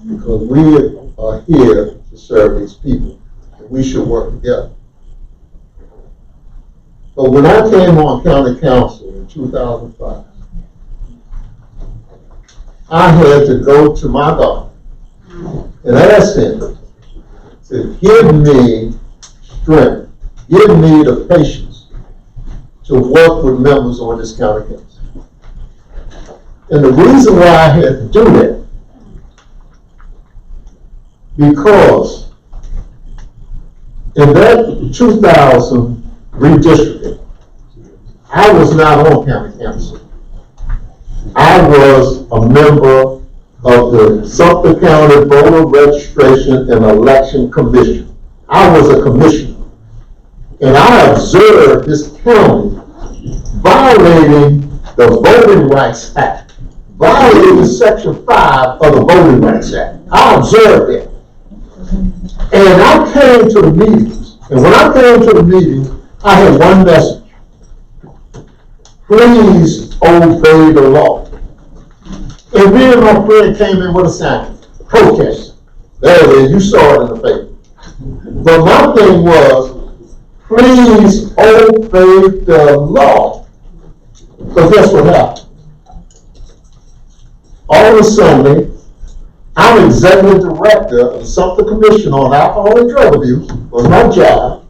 Because we are here to serve these people, and we should work together. But when I came on county council in 2005, I had to go to my God and ask him to give me strength, give me the patience to work with members on this county council. And the reason why I had to do that, because in that 2000 redistricting, I was not on county council. I was a member of the Sumter County Voter Registration and Election Commission. I was a commissioner. And I observed this county violating the Voting Rights Act, violating Section 5 of the Voting Rights Act. I observed it. And I came to the meetings. And when I came to the meetings, I had one message. Please obey the law. And me and my friend came in with a sign, protest. There it is, you saw it in the paper. But my thing was, please obey the law. Because guess what happened? All of a sudden, I'm executive director of the Sumter Commission on Alcohol and Drug Abuse, was my job.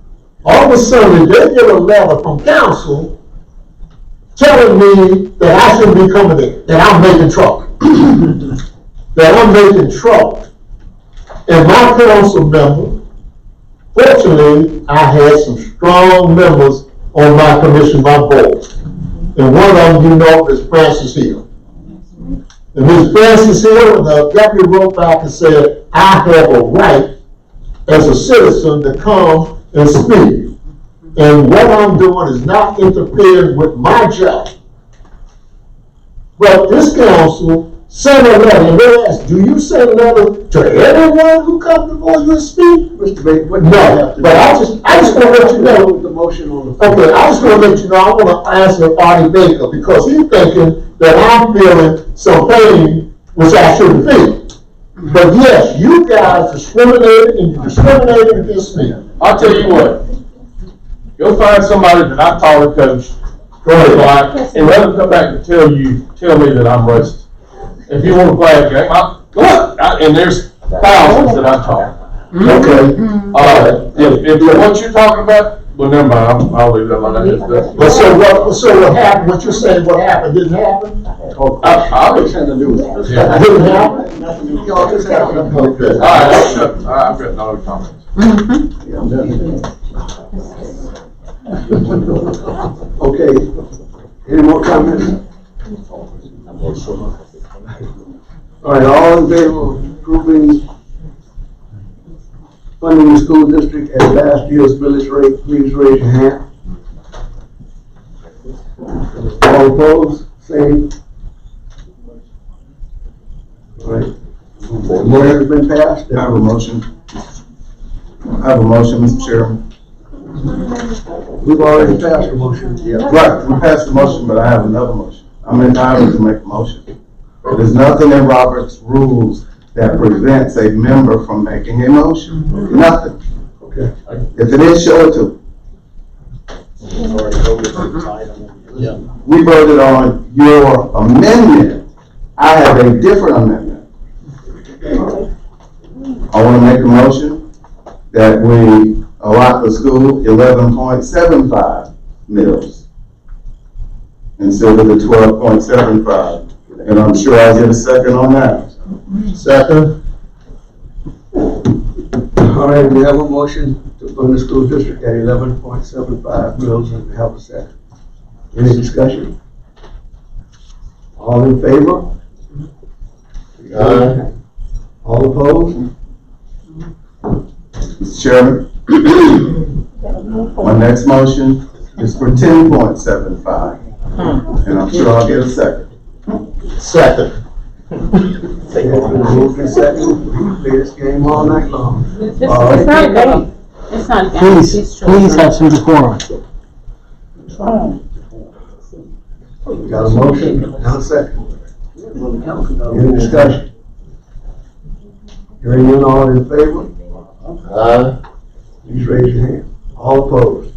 All of a sudden, they get a letter from council telling me that I shouldn't be coming in, that I'm making trouble. That I'm making trouble. And my council member, fortunately, I had some strong members on my commission, my board. And one of them, you know, is Francis Hill. And Ms. Francis Hill, the deputy wrote back and said, I have a right as a citizen to come and speak. And what I'm doing is not interfering with my job. But this council sent a letter, and they asked, do you send a letter to everyone who comes before you and speak? Mr. Baker, what do you No, have to but do? I just want to let you know. The motion on the floor. Okay, I just want to let you know, I want to answer Artie Baker, because he's thinking that I'm feeling some pain, which I shouldn't feel. But yes, you guys discriminated, and you discriminated against me. I'll tell you what, go find somebody that I taught or coached, and let them come back and tell me that I'm racist. If you want to play a game, and there's thousands that I taught. Okay. If what you're talking about, well, never mind, I'll leave that like that. But so what happened, what you're saying, what happened, didn't happen? I'll be saying to do with it. It didn't happen? Y'all just have it. Okay. All right, I've got no other comments. Okay, any more comments? All right, all in favor of approving funding the school district at last year's village rate, please raise your hand. All opposed, same. All right. The motion has been passed. I have a motion. I have a motion, Mr. Chairman. We've already passed the motion. Right, we passed the motion, but I have another motion. I'm entitled to make a motion. There's nothing in Robert's rules that prevents a member from making a motion. Nothing. Okay. If it is, show it to. We voted on your amendment. I have a different amendment. I want to make a motion that we allot the school 11.75 mills instead of the 12.75. And I'm sure I'll get a second on that. Second. All right, we have a motion to fund the school district at 11.75 mils, and we have a second. Any discussion? All in favor? Aye. All opposed? Mr. Chairman, my next motion is for 10.75. And I'm sure I'll get a second. Second. Moved and second. We play this game all night long. It's not a game. It's not a game. Please have some decorum. We got a motion and a second. Any discussion? Hearing none, all in favor? Please raise your hand. All opposed?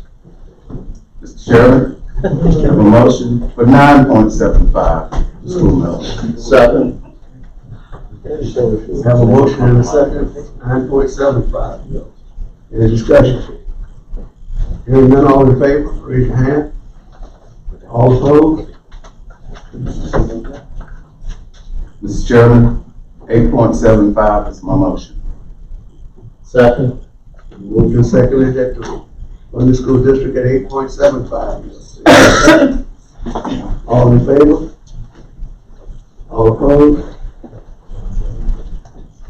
Mr. Chairman, we have a motion for 9.75 school mills. Second. We have a motion and a second, 9.75. Any discussion? Hearing none, all in favor, raise your hand. All opposed? Mr. Chairman, 8.75 is my motion. Second. Moved and seconded that to run the school district at 8.75. All in favor? All opposed?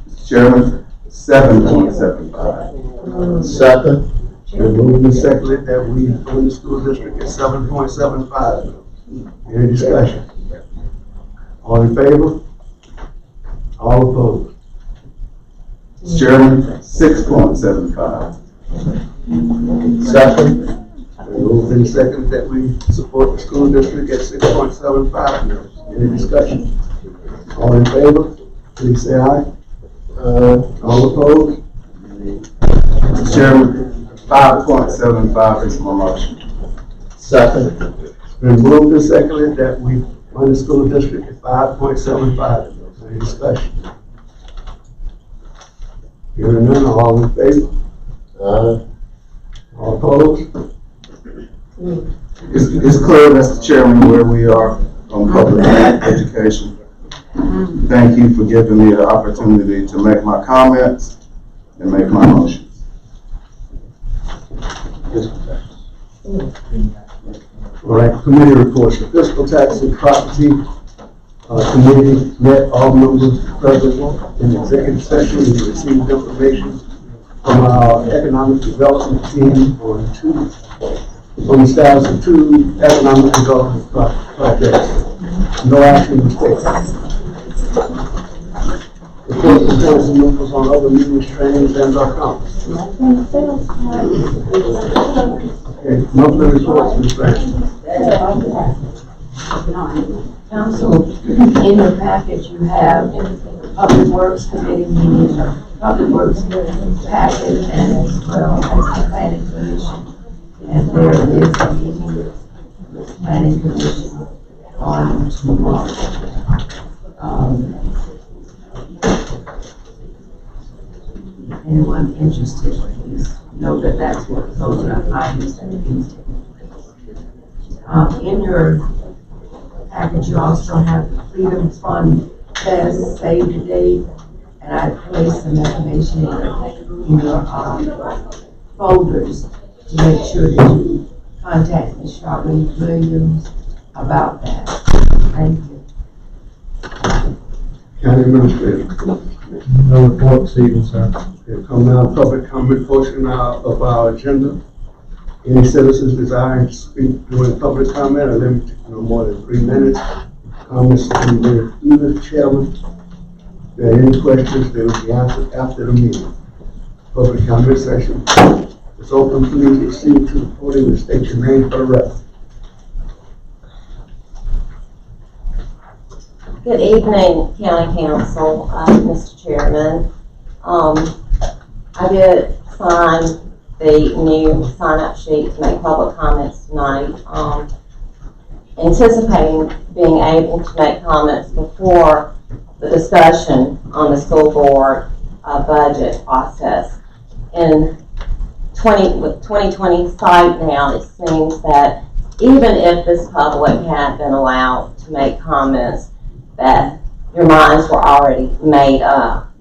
Mr. Chairman, 7.75. Second. Been moved and seconded that we run the school district at 7.75. Any discussion? All in favor? All opposed? Mr. Chairman, 6.75. Second. Been moved and seconded that we support the school district at 6.75. Any discussion? All in favor? Please say aye. All opposed? Mr. Chairman, 5.75 is my motion. Second. Been moved and seconded that we run the school district at 5.75. Any discussion? Hearing none, all in favor? All opposed? It's clear, Mr. Chairman, where we are on public education. Thank you for giving me the opportunity to make my comments and make my motions. All right, committee reports. The fiscal tax and property committee met, all members present in executive session. We received information from our economic development team on the status of 2 economic development projects. No action was taken. Report from council members on other meetings, trainings, and comments. Okay, monthly reports, Ms. Francis. Council, in your package, you have Public Works Committee meeting, Public Works package, and as well as the Planning Commission. And there is a meeting with the Planning Commission on tomorrow. Anyone interested, please know that those are items that are being taken. In your package, you also have the Freedom Fund Fest Save the Date, and I placed some information in your folders to make sure that you contact Ms. Charlene Williams about that. Thank you. County Administrator. No report this evening, sir. Okay, come now, public comment portion of our agenda. Any citizens desiring to speak during public comment are limited to no more than 3 minutes. Comments will be made either chairman. If there are any questions, they will be answered after the meeting. Public comment session is open. Please proceed to the podium and state your name for the record. Good evening, County Council, Mr. Chairman. I did sign the new sign-up sheet to make public comments tonight, anticipating being able to make comments before the discussion on the school board budget process. With 2020 sight now, it seems that even if this public had been allowed to make comments, that your minds were already made up.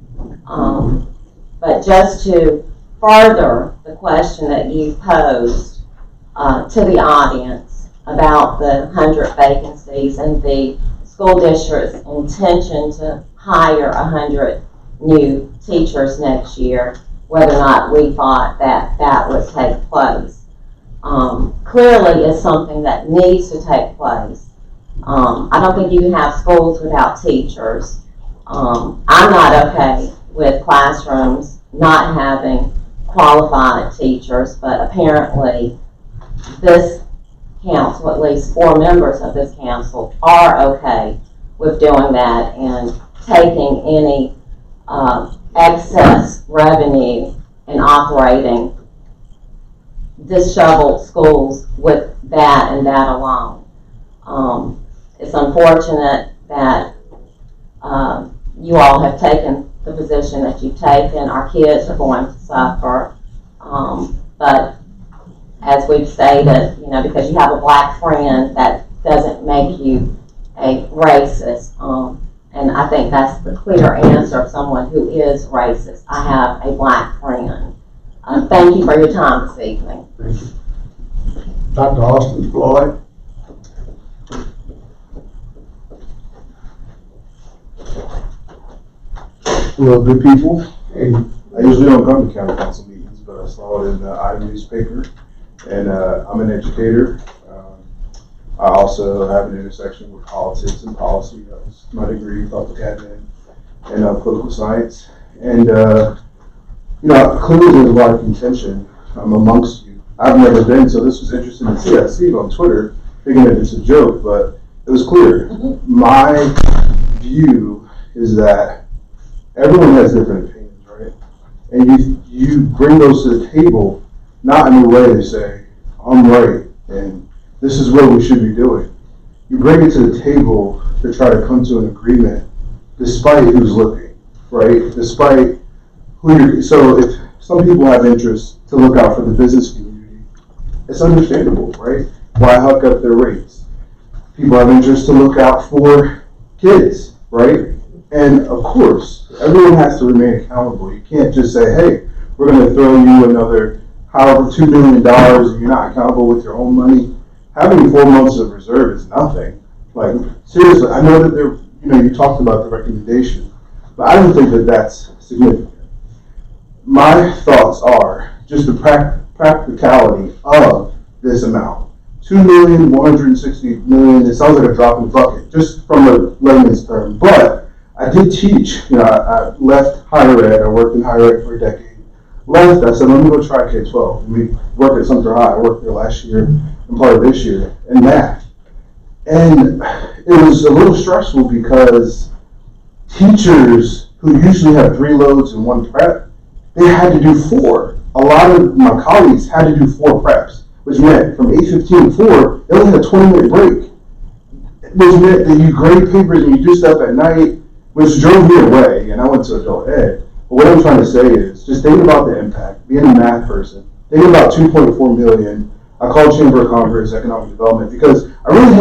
But just to further the question that you posed to the audience about the 100 vacancies and the school district's intention to hire 100 new teachers next year, whether or not we thought that that would take place. Clearly it's something that needs to take place. I don't think you can have schools without teachers. I'm not okay with classrooms not having qualified teachers, but apparently this council, at least 4 members of this council, are okay with doing that and taking any excess revenue and operating disheveled schools with that and that alone. It's unfortunate that you all have taken the position that you've taken. Our kids are going to suffer. But as we've stated, you know, because you have a black friend, that doesn't make you a racist. And I think that's the clear answer of someone who is racist. I have a black friend. Thank you for your time this evening. Thank you. Dr. Austin Floyd. Hello, good people. Hey. I usually don't come to county council meetings, but I saw it in the Item newspaper, and I'm an educator. I also have an intersection with politics and policy. That was my degree in public admin and political science. And you know, clearly there's a lot of contention amongst you. I've never been, so this was interesting to see. I see it on Twitter, thinking that it's a joke, but it was clear. My view is that everyone has different opinions, right? And you bring those to the table, not in a way to say, I'm right, and this is what we should be doing. You bring it to the table to try to come to an agreement, despite who's looking, right? Despite who you're, so if some people have interest to look out for the business community, it's understandable, right? Why huck up their rates? People have interest to look out for kids, right? And of course, everyone has to remain accountable. You can't just say, hey, we're going to throw you another however $2 million and you're not accountable with your own money. Having 4 months of reserve is nothing. Like, seriously, I know that there, you know, you talked about the recommendation, but I don't think that that's significant. My thoughts are just the practicality of this amount. $2,160,000, it sounds like a drop in the bucket, just from a layman's term. But I did teach, you know, I left higher ed, I worked in higher ed for a decade. Left, I said, let me go try K-12. And we worked at Sumter High, I worked there last year and part of this year in math. And it was a little stressful because teachers who usually have 3 loads in 1 prep, they had to do 4. A lot of my colleagues had to do 4 preps, which meant from 8:15 to 4, they only had a 20-minute break. Which meant that you grade papers and you do stuff at night, which drove me away, and I went to adult ed. But what I'm trying to say is, just think about the impact, being a math person, think about $2.4 million. I called Chamber of Commerce, Economic Development, because I really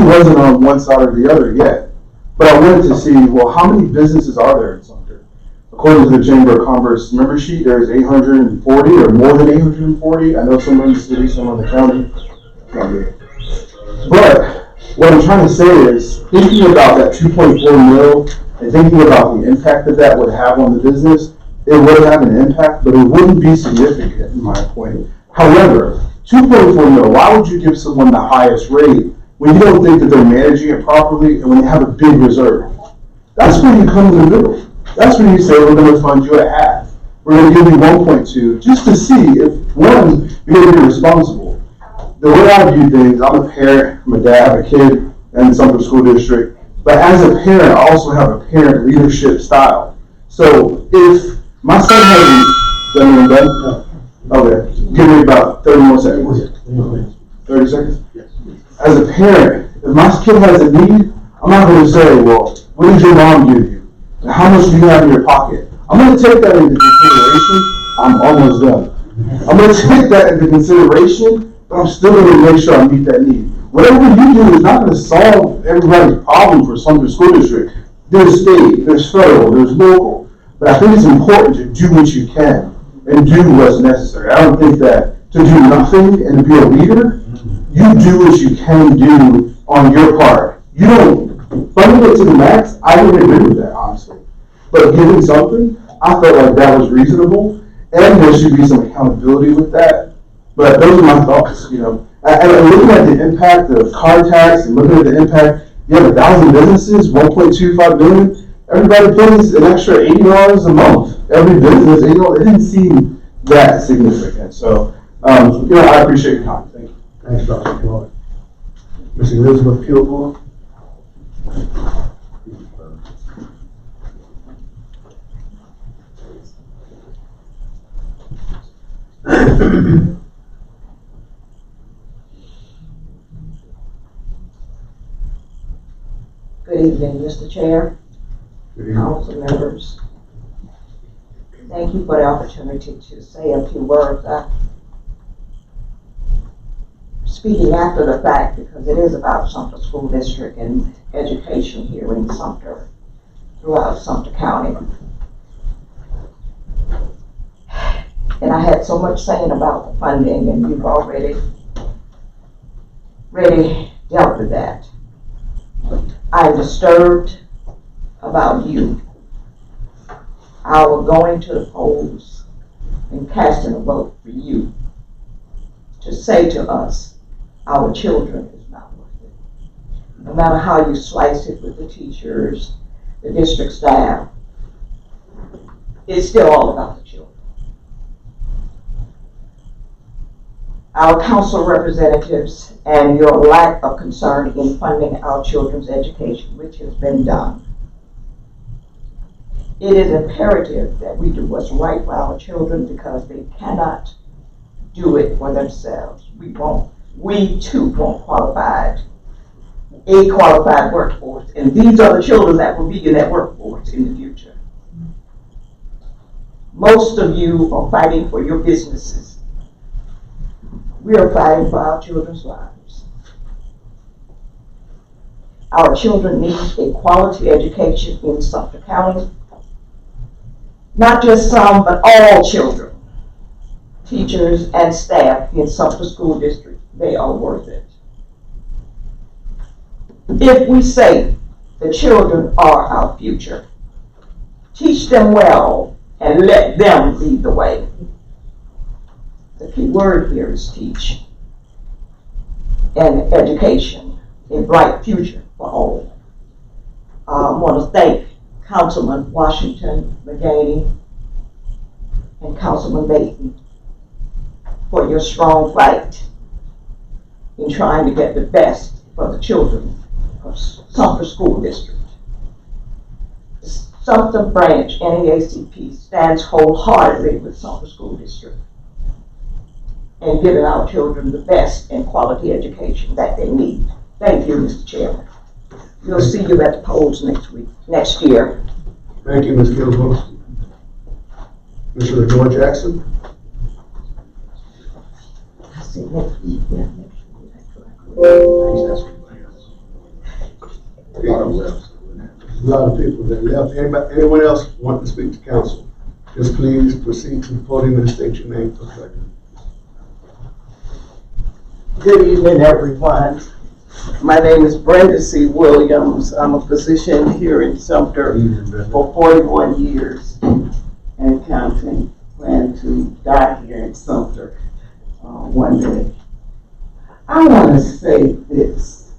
wasn't on one side or the other yet. But I wanted to see, well, how many businesses are there in Sumter? According to the Chamber of Commerce member sheet, there's 840 or more than 840. I know some in the city, some in the county. But what I'm trying to say is, thinking about that 2.4 mil and thinking about the impact that would have on the business, it would have an impact, but it wouldn't be significant in my point. However, 2.4 mil, why would you give someone the highest rate when you don't think that they're managing it properly and when you have a big reserve? That's where you come in the middle. That's when you say, we're going to fund you at half. We're going to give you 1.2 just to see if, one, you're going to be responsible. The way I view things, I'm a parent, I'm a dad, I have a kid in the Sumter School District. But as a parent, I also have a parent leadership style. So if my son has, is that mean done? No. Okay, give me about 30 more seconds. 30 seconds? Yes. As a parent, if my kid has a need, I'm not going to say, well, what did your mom give you? And how much do you have in your pocket? I'm going to take that into consideration. I'm almost done. I'm going to take that into consideration, but I'm still going to make sure I meet that need. Whatever you do is not going to solve everybody's problem for Sumter School District. There's state, there's federal, there's local. But I think it's important to do what you can and do what's necessary. I don't think that to do nothing and to be a leader, you do what you can do on your part. You don't fund it to the max. I wouldn't agree with that, honestly. But giving something, I felt like that was reasonable, and there should be some accountability with that. But those are my thoughts, you know. And looking at the impact of car tax and looking at the impact, you have 1,000 businesses, 1.25 billion. Everybody pays an extra $80 a month. Every business, it didn't seem that significant. So, you know, I appreciate your time. Thank you. Thanks, Dr. Floyd. Ms. Elizabeth Kilgore. Good evening, Mr. Chair, Good evening. council members. Thank you for the opportunity to say a few words. Speaking after the fact, because it is about Sumter School District and education here in Sumter, throughout Sumter County. And I had so much saying about the funding, and you've already dealt with that. I'm disturbed about you. Our going to the polls and casting a vote for you to say to us, our children is not worth it. No matter how you slice it with the teachers, the district staff, it's still all about the children. Our council representatives and your lack of concern in funding our children's education, which has been done. It is imperative that we do what's right for our children because they cannot do it for themselves. We too won't a qualified workforce. And these are the children that will be in that workforce in the future. Most of you are fighting for your businesses. We are fighting for our children's lives. Our children need a quality education in Sumter County. Not just some, but all children. Teachers and staff in Sumter School District, they are worth it. If we say the children are our future, teach them well and let them lead the way. The key word here is teach and education, a bright future for all. I want to thank Councilman Washington, McGaney, and Councilman Baton for your strong fight in trying to get the best for the children of Sumter School District. The Sumter Branch NAACP stands wholeheartedly with Sumter School District and giving our children the best and quality education that they need. Thank you, Mr. Chairman. We'll see you at the polls next year. Thank you, Ms. Kilgore. Mr. George Jackson. I see next week. Yeah, next A lot of people that left. Anyone else want to speak to council? Just please proceed to the podium and state your name for the record. Good evening, everyone. My name is Brenda C. Williams. I'm a physician here in Sumter for 41 years and counting. Plan to die here in Sumter one day. I want to say this.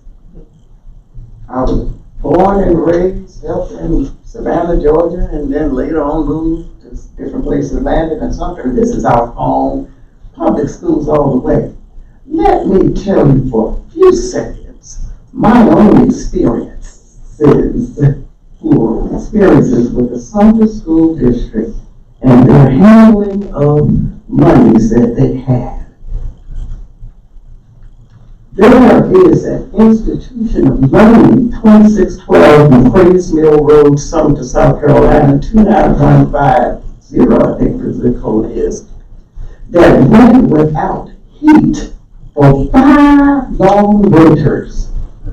I was born and raised up in Savannah, Georgia, and then later on moved to different places, landed in Sumter. This is our home, public schools all the way. Let me tell you for a few seconds my own experiences with the Sumter School District and their handling of monies that they have. There is an institution of learning, 2612 McQuays Mill Road, Sumter, South Carolina, 29150, I think the zip code is, that went without heat for 5 long winters.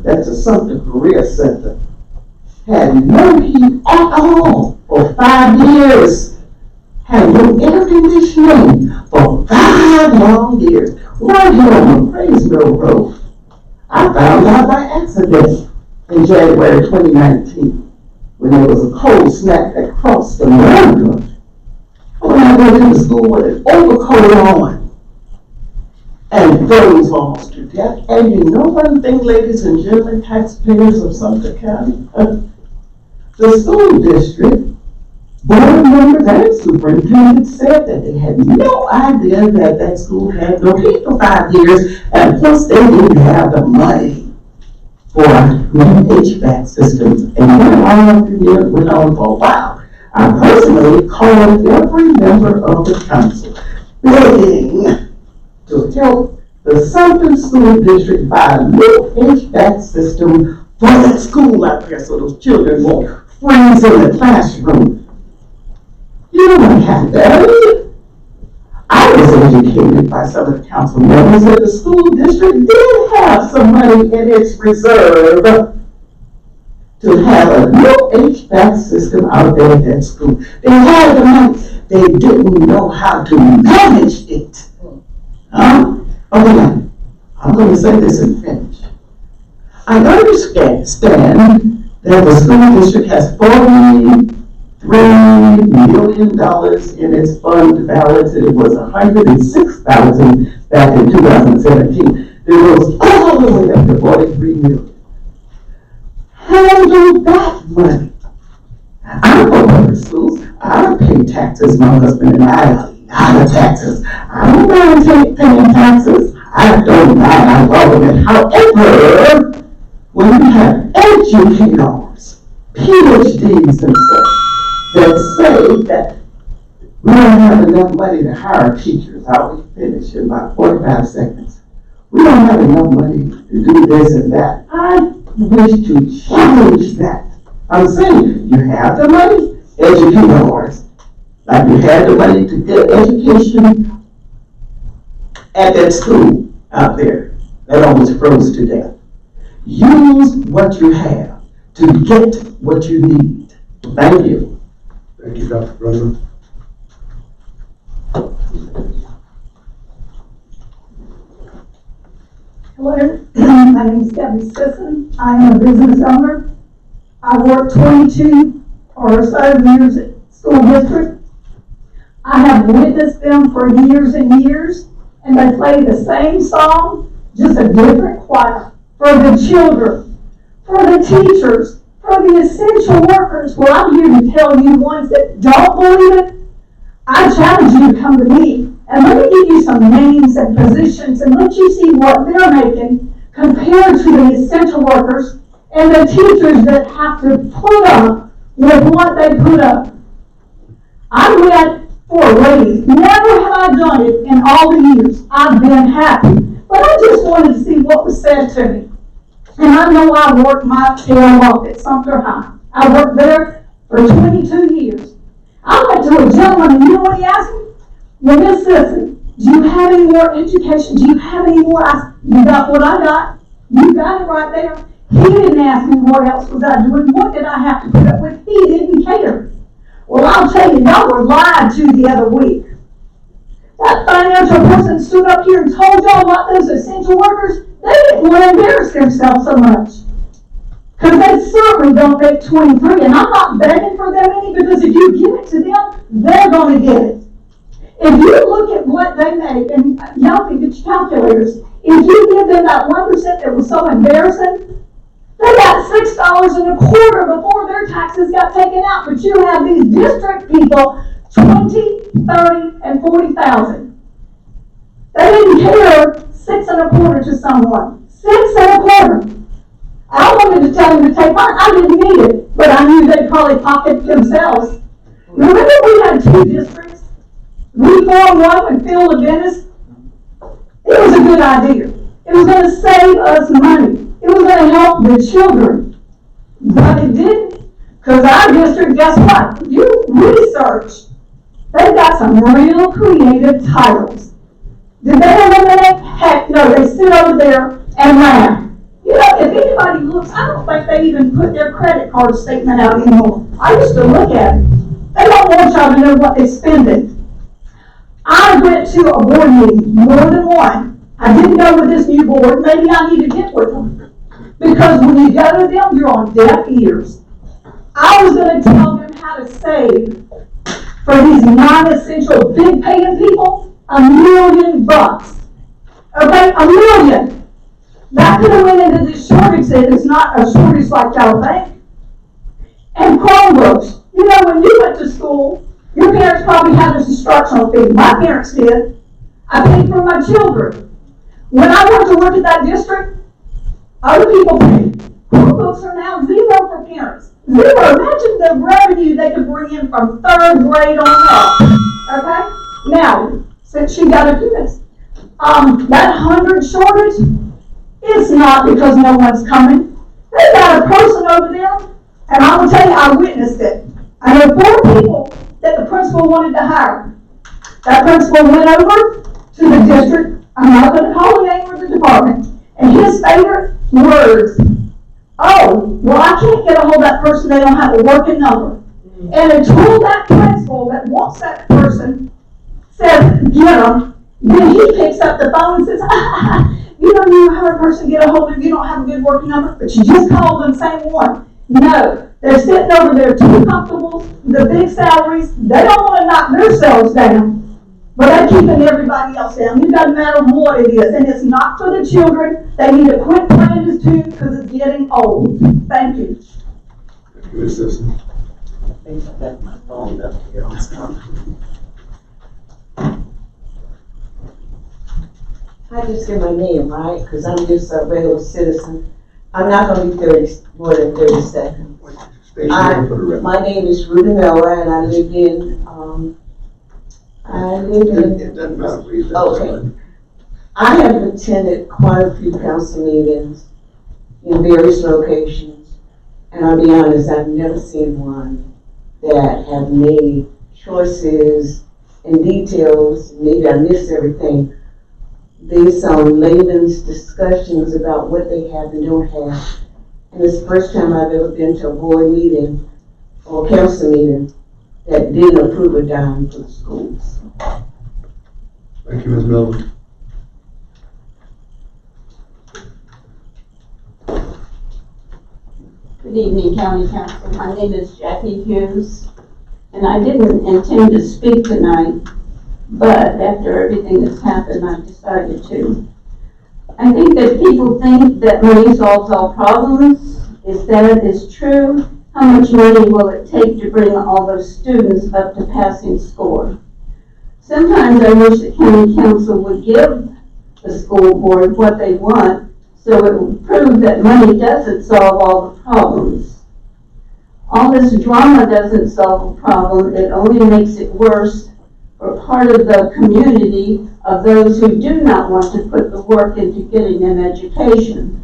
That's a Sumter Career Center. Had no heat at all for 5 years. Had no air conditioning for 5 long years. Right here on McQuays Mill Road. I found out by accident in January 2019 when there was a cold snap that crossed America. When I went to the school with an overcoat on and froze almost to death. And you know one thing, ladies and gentlemen, taxpayers of Sumter County, the school district board members and superintendent said that they had no idea that that school had no heat for 5 years, and plus they didn't have the money for new HVAC systems. And went on through there, went on for a while. I personally called every member of the council begging to help the Sumter School District buy a new HVAC system for that school out there so those children won't freeze in the classroom. You don't have that. I was educated by some of the council members that the school district did have some money in its reserve to have a new HVAC system out there at that school. They had the money. They didn't know how to manage it. Okay, I'm going to say this and finish. I understand that the school district has $43 million in its fund balance, and it was $106,000 back in 2017. It goes all the way up to $43 million. Handle that money. I don't go to schools. I don't pay taxes. My husband and I out of taxes. I don't mind paying taxes. I don't mind. I love it. However, when you have educators, PhDs and such, that say that we don't have enough money to hire teachers, I'll finish in about 45 seconds. We don't have enough money to do this and that. I wish to challenge that. I'm saying you have the money, educators. Like you had the money to get education at that school out there that almost froze to death. Use what you have to get what you need. Thank you. Thank you, Dr. Brunner. Hello, my name is Debbie Sisson. I am a business owner. I worked 22 or so years at school district. I have witnessed them for years and years, and they play the same song, just a different choir. For the children, for the teachers, for the essential workers. Well, I'm here to tell you ones that don't believe it. I challenge you to come to me, and let me give you some names and positions, and let you see what they're making compared to the essential workers and the teachers that have to put up with what they put up. I went for a raise. Never have I done it in all the years. I've been happy. But I just wanted to see what was said to me. And I know I worked my tail off at Sumter High. I worked there for 22 years. I went to a gentleman, and you know what he asked me? Well, Miss Sisson, do you have any more education? Do you have any more? I said, you got what I got. You got it right there. He didn't ask me what else was I doing. What did I have to put up with? He didn't care. Well, I'll tell you, y'all were lied to the other week. That financial person stood up here and told y'all about those essential workers. They didn't want to embarrass themselves so much. Because they certainly don't make 23, and I'm not begging for them any, because if you give it to them, they're going to get it. If you look at what they make, and y'all can get your calculators, if you give them that 1% that was so embarrassing, they got $6.25 before their taxes got taken out. But you have these district people, 20, 30, and 40,000. They didn't care $6.25 to someone. $6.25. I wanted to tell them to take mine. I didn't need it, but I knew they'd probably pocket themselves. Remember we had 2 districts? We formed one with Phil Levinas. It was a good idea. It was going to save us money. It was going to help the children. But it didn't. Because our district, guess what? You research. They've got some real creative titles. Did they eliminate? Heck no, they sit over there and laugh. You know, if anybody looks, I don't think they even put their credit card statement out anymore. I used to look at it. They don't want y'all to know what they spend it. I went to a board meeting, more than one. I didn't go with this new board. Maybe I need to get with them. Because when you go to them, you're on deaf ears. I was going to tell them how to save for these non-essential, big paying people $1 million. Okay, $1 million. That could have went into this shortage that is not a shortage like y'all think. And Chromebooks. You know, when you went to school, school. Your parents probably had this instructional fee. My parents did. I paid for my children. When I went to work at that district, other people paid. Chromebooks are now zero for parents. Zero. Imagine the revenue they could bring in from third grade on up. Okay? Now, since you got a few minutes, that 100 shortage is not because no one's coming. They got a person over there, and I will tell you, I witnessed it. I know 4 people that the principal wanted to hire. That principal went over to the district. I'm not going to call the name of the department. And his favorite words, oh, well, I can't get a hold of that person. They don't have a working number. And until that principal that wants that person says, get them, then he picks up the phone and says, you don't know how a person get a hold of you, don't have a good working number, but you just called them, same one. No, they're sitting over there too comfortable, the big salaries, they don't want to knock themselves down, but they're keeping everybody else down. It doesn't matter what it is, and it's not for the children. They need to quit playing this tune because it's getting old. Thank you. Thank you, Ms. Simpson. I think I got my phone up here on screen. I just get my name, right? Because I'm just a regular citizen. I'm not going to be more than 30 seconds. My name is Rudy Miller, and I live in, It doesn't matter, please. okay. I have attended quite a few council meetings in various locations, and I'll be honest, I've never seen one that have made choices and details. Maybe I missed everything based on layman's discussions about what they have and don't have. And it's the first time I've ever been to a board meeting or council meeting that didn't approve a dime for the schools. Thank you, Ms. Miller. Good evening, County Council. My name is Jackie Hughes, and I didn't intend to speak tonight, but after everything that's happened, I've decided to. I think that people think that money solves all problems. If that is true, how much money will it take to bring all those students up to passing score? Sometimes I wish the County Council would give the school board what they want, so it will prove that money doesn't solve all the problems. All this drama doesn't solve a problem, it only makes it worse for part of the community of those who do not want to put the work into getting an education.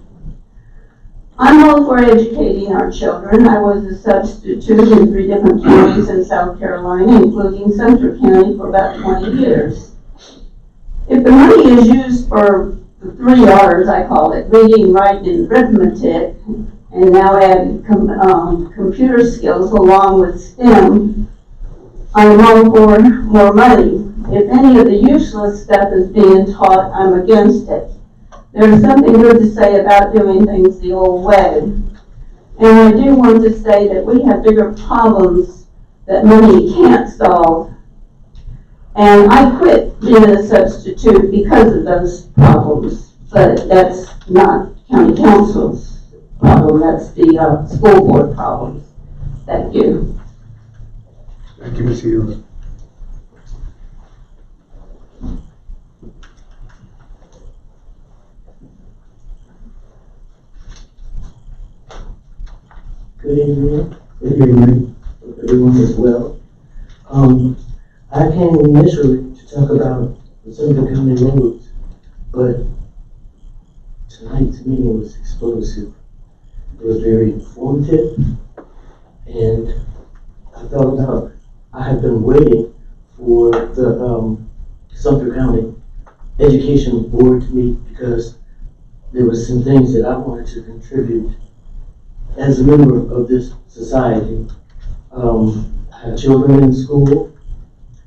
I'm all for educating our children. I was a substitute in 3 different counties in South Carolina, including Sumter County, for about 20 years. If the money is used for the 3 R's, I call it, reading, writing, and arithmetic, and now add computer skills along with STEM, I'm all for more money. If any of the useless stuff is being taught, I'm against it. There's something good to say about doing things the old way. And I do want to say that we have bigger problems that money can't solve. And I quit being a substitute because of those problems. But that's not County Council's problem, that's the school board problem. Thank you. Thank you, Ms. Hughes. Good evening. Good evening. Hope everyone is well. I came initially to talk about the Sumter County roads, but tonight's meeting was explosive. It was very informative, and I thought about, I have been waiting for the Sumter County Education Board to meet because there were some things that I wanted to contribute as a member of this society. I have children in school.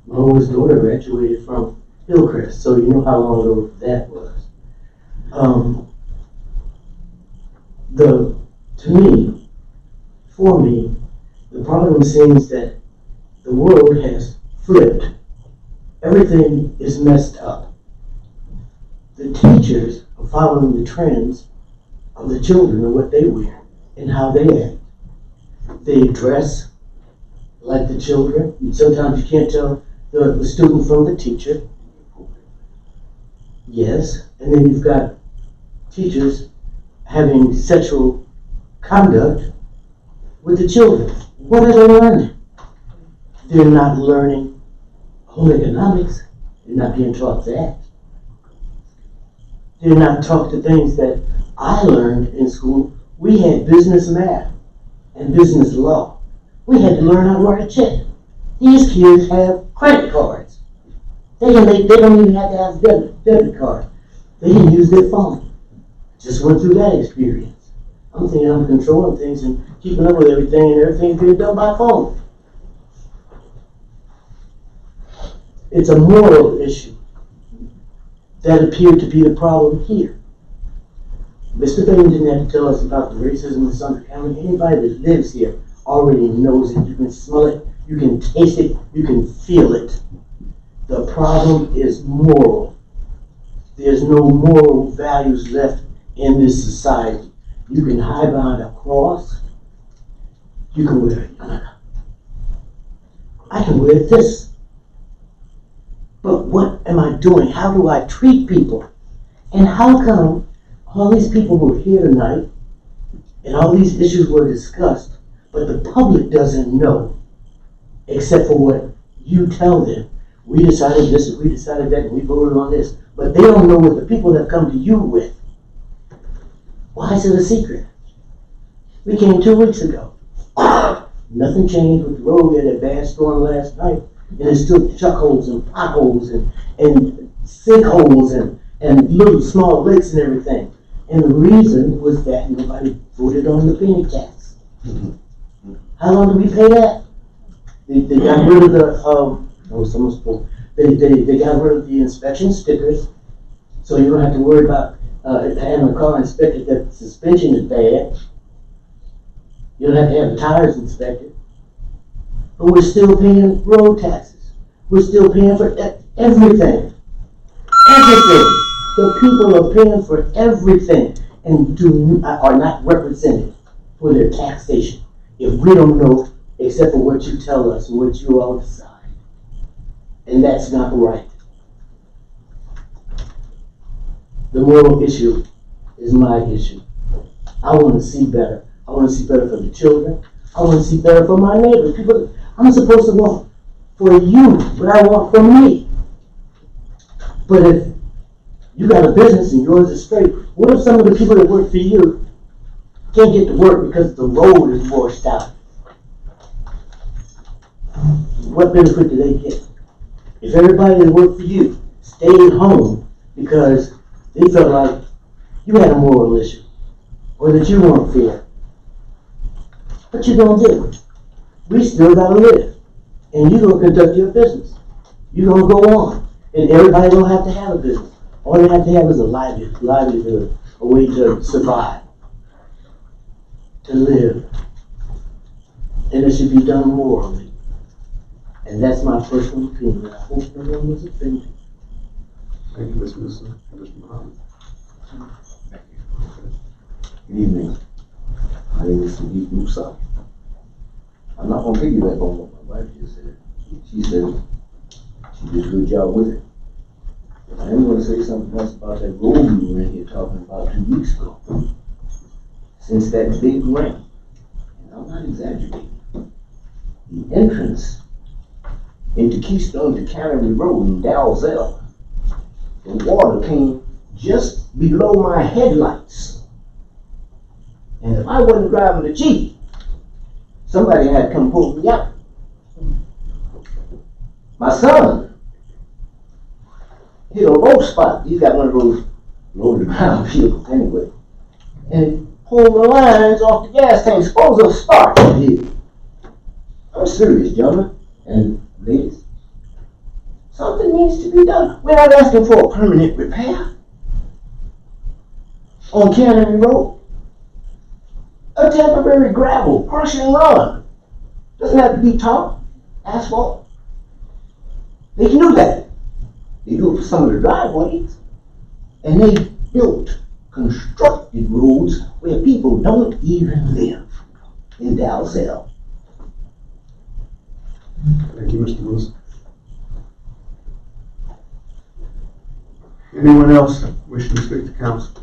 My oldest daughter graduated from Hillcrest, so you know how long ago that was. For me, the problem seems that the world has flipped. Everything is messed up. The teachers are following the trends of the children and what they wear and how they act. They dress like the children. And sometimes you can't tell the student from the teacher. Yes, and then you've got teachers having sexual conduct with the children. What are they learning? They're not learning home economics. They're not being taught that. They're not taught the things that I learned in school. We had business math and business law. We had to learn how to write a check. These kids have credit cards. They don't even have to have debit card. They can use their phone. Just went through that experience. I'm thinking I'm controlling things and keeping up with everything, and everything's being done by phone. It's a moral issue that appeared to be the problem here. Mr. Bain didn't have to tell us about the racism in Sumter County. Anybody that lives here already knows it. You can smell it, you can taste it, you can feel it. The problem is moral. There's no moral values left in this society. You can hide behind a cross. You can wear a yarmulke. I can wear this. But what am I doing? How do I treat people? And how come all these people were here tonight and all these issues were discussed, but the public doesn't know, except for what you tell them? We decided this, we decided that, and we voted on this. But they don't know what the people have come to you with. Why is it a secret? We came 2 weeks ago. Nothing changed with the road. We had a bad storm last night, and there's still chuck holes and potholes and sinkholes and little small lakes and everything. And the reason was that nobody voted on the penny tax. How long did we pay that? They got rid of the they got rid of the inspection stickers, so you don't have to worry about having a car inspected that the suspension is bad. You don't have to have the tires inspected. But we're still paying road taxes. We're still paying for everything. Everything. The people are paying for everything and are not represented for their taxation. If we don't know, except for what you tell us and what you all decide. And that's not right. The moral issue is my issue. I want to see better. I want to see better for the children. I want to see better for my neighbors. People, I'm supposed to want for you what I want for me. But if you got a business and yours is straight, what if some of the people that work for you can't get to work because the road is washed out? What benefit do they get? If everybody that worked for you stayed home because they felt like you had a moral issue or that you weren't fair, what you gonna do? We still gotta live, and you gonna conduct your business. You gonna go on, and everybody don't have to have a business. All they have to have is a livelihood, a way to survive, to live, and it should be done morally. And that's my personal opinion. I hope no one was offended. Thank you, Mr. Mr. Muhammad. Good evening. My name is Sadiq Musa. I'm not going to piggyback on what my wife just said. She said she did a good job with it. I am going to say something else about that road we were in here talking about 2 weeks ago. Since that big rain, and I'm not exaggerating, the entrance into Keystone to Cannery Road in Dalzell, the water came just below my headlights. And if I wasn't driving the Jeep, somebody had to come pull me out. My son hit a low spot. He's got one of those loaded ground vehicles anyway. And pulled the lines off the gas tank. Suppose it'll start here. I'm serious, gentlemen and ladies. Something needs to be done. We're not asking for a permanent repair on Cannery Road. A temporary gravel, crush and run. Doesn't have to be top, asphalt. They can do that. They do it for some of the driveways. And they built constructed roads where people don't even live in Dalzell. Thank you, Mr. Lewis. Anyone else wishing to speak to council?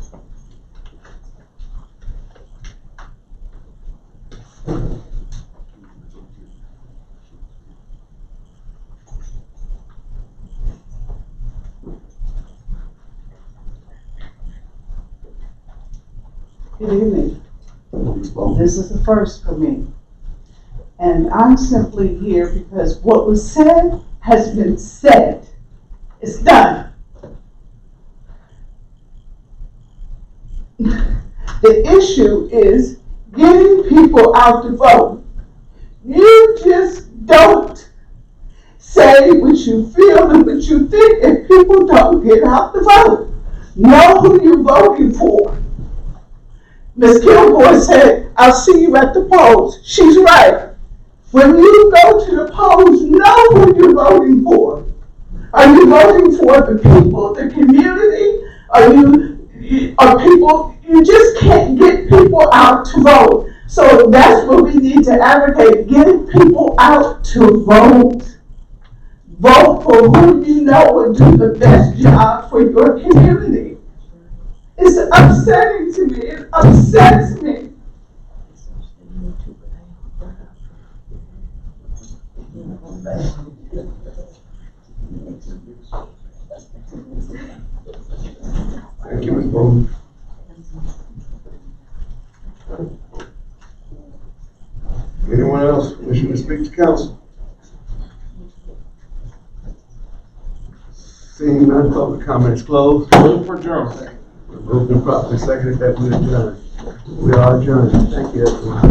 Good evening. This is the first for me. And I'm simply here because what was said has been said. It's done. The issue is getting people out to vote. You just don't say what you feel and what you think if people don't get out to vote. Know who you're voting for. Ms. Kilgore said, I'll see you at the polls. She's right. When you go to the polls, know who you're voting for. Are you voting for the people, the community? Are people, you just can't get people out to vote. So that's what we need to advocate, getting people out to vote. Vote for who you know will do the best job for your community. It's upsetting to me. It upsets me. Thank you, Ms. Bowman. Anyone else wishing to speak to council? Seeing none, public comments closed. Move for adjournment. We're moved and properly seconded that we adjourn. We are adjourned. Thank you, everyone.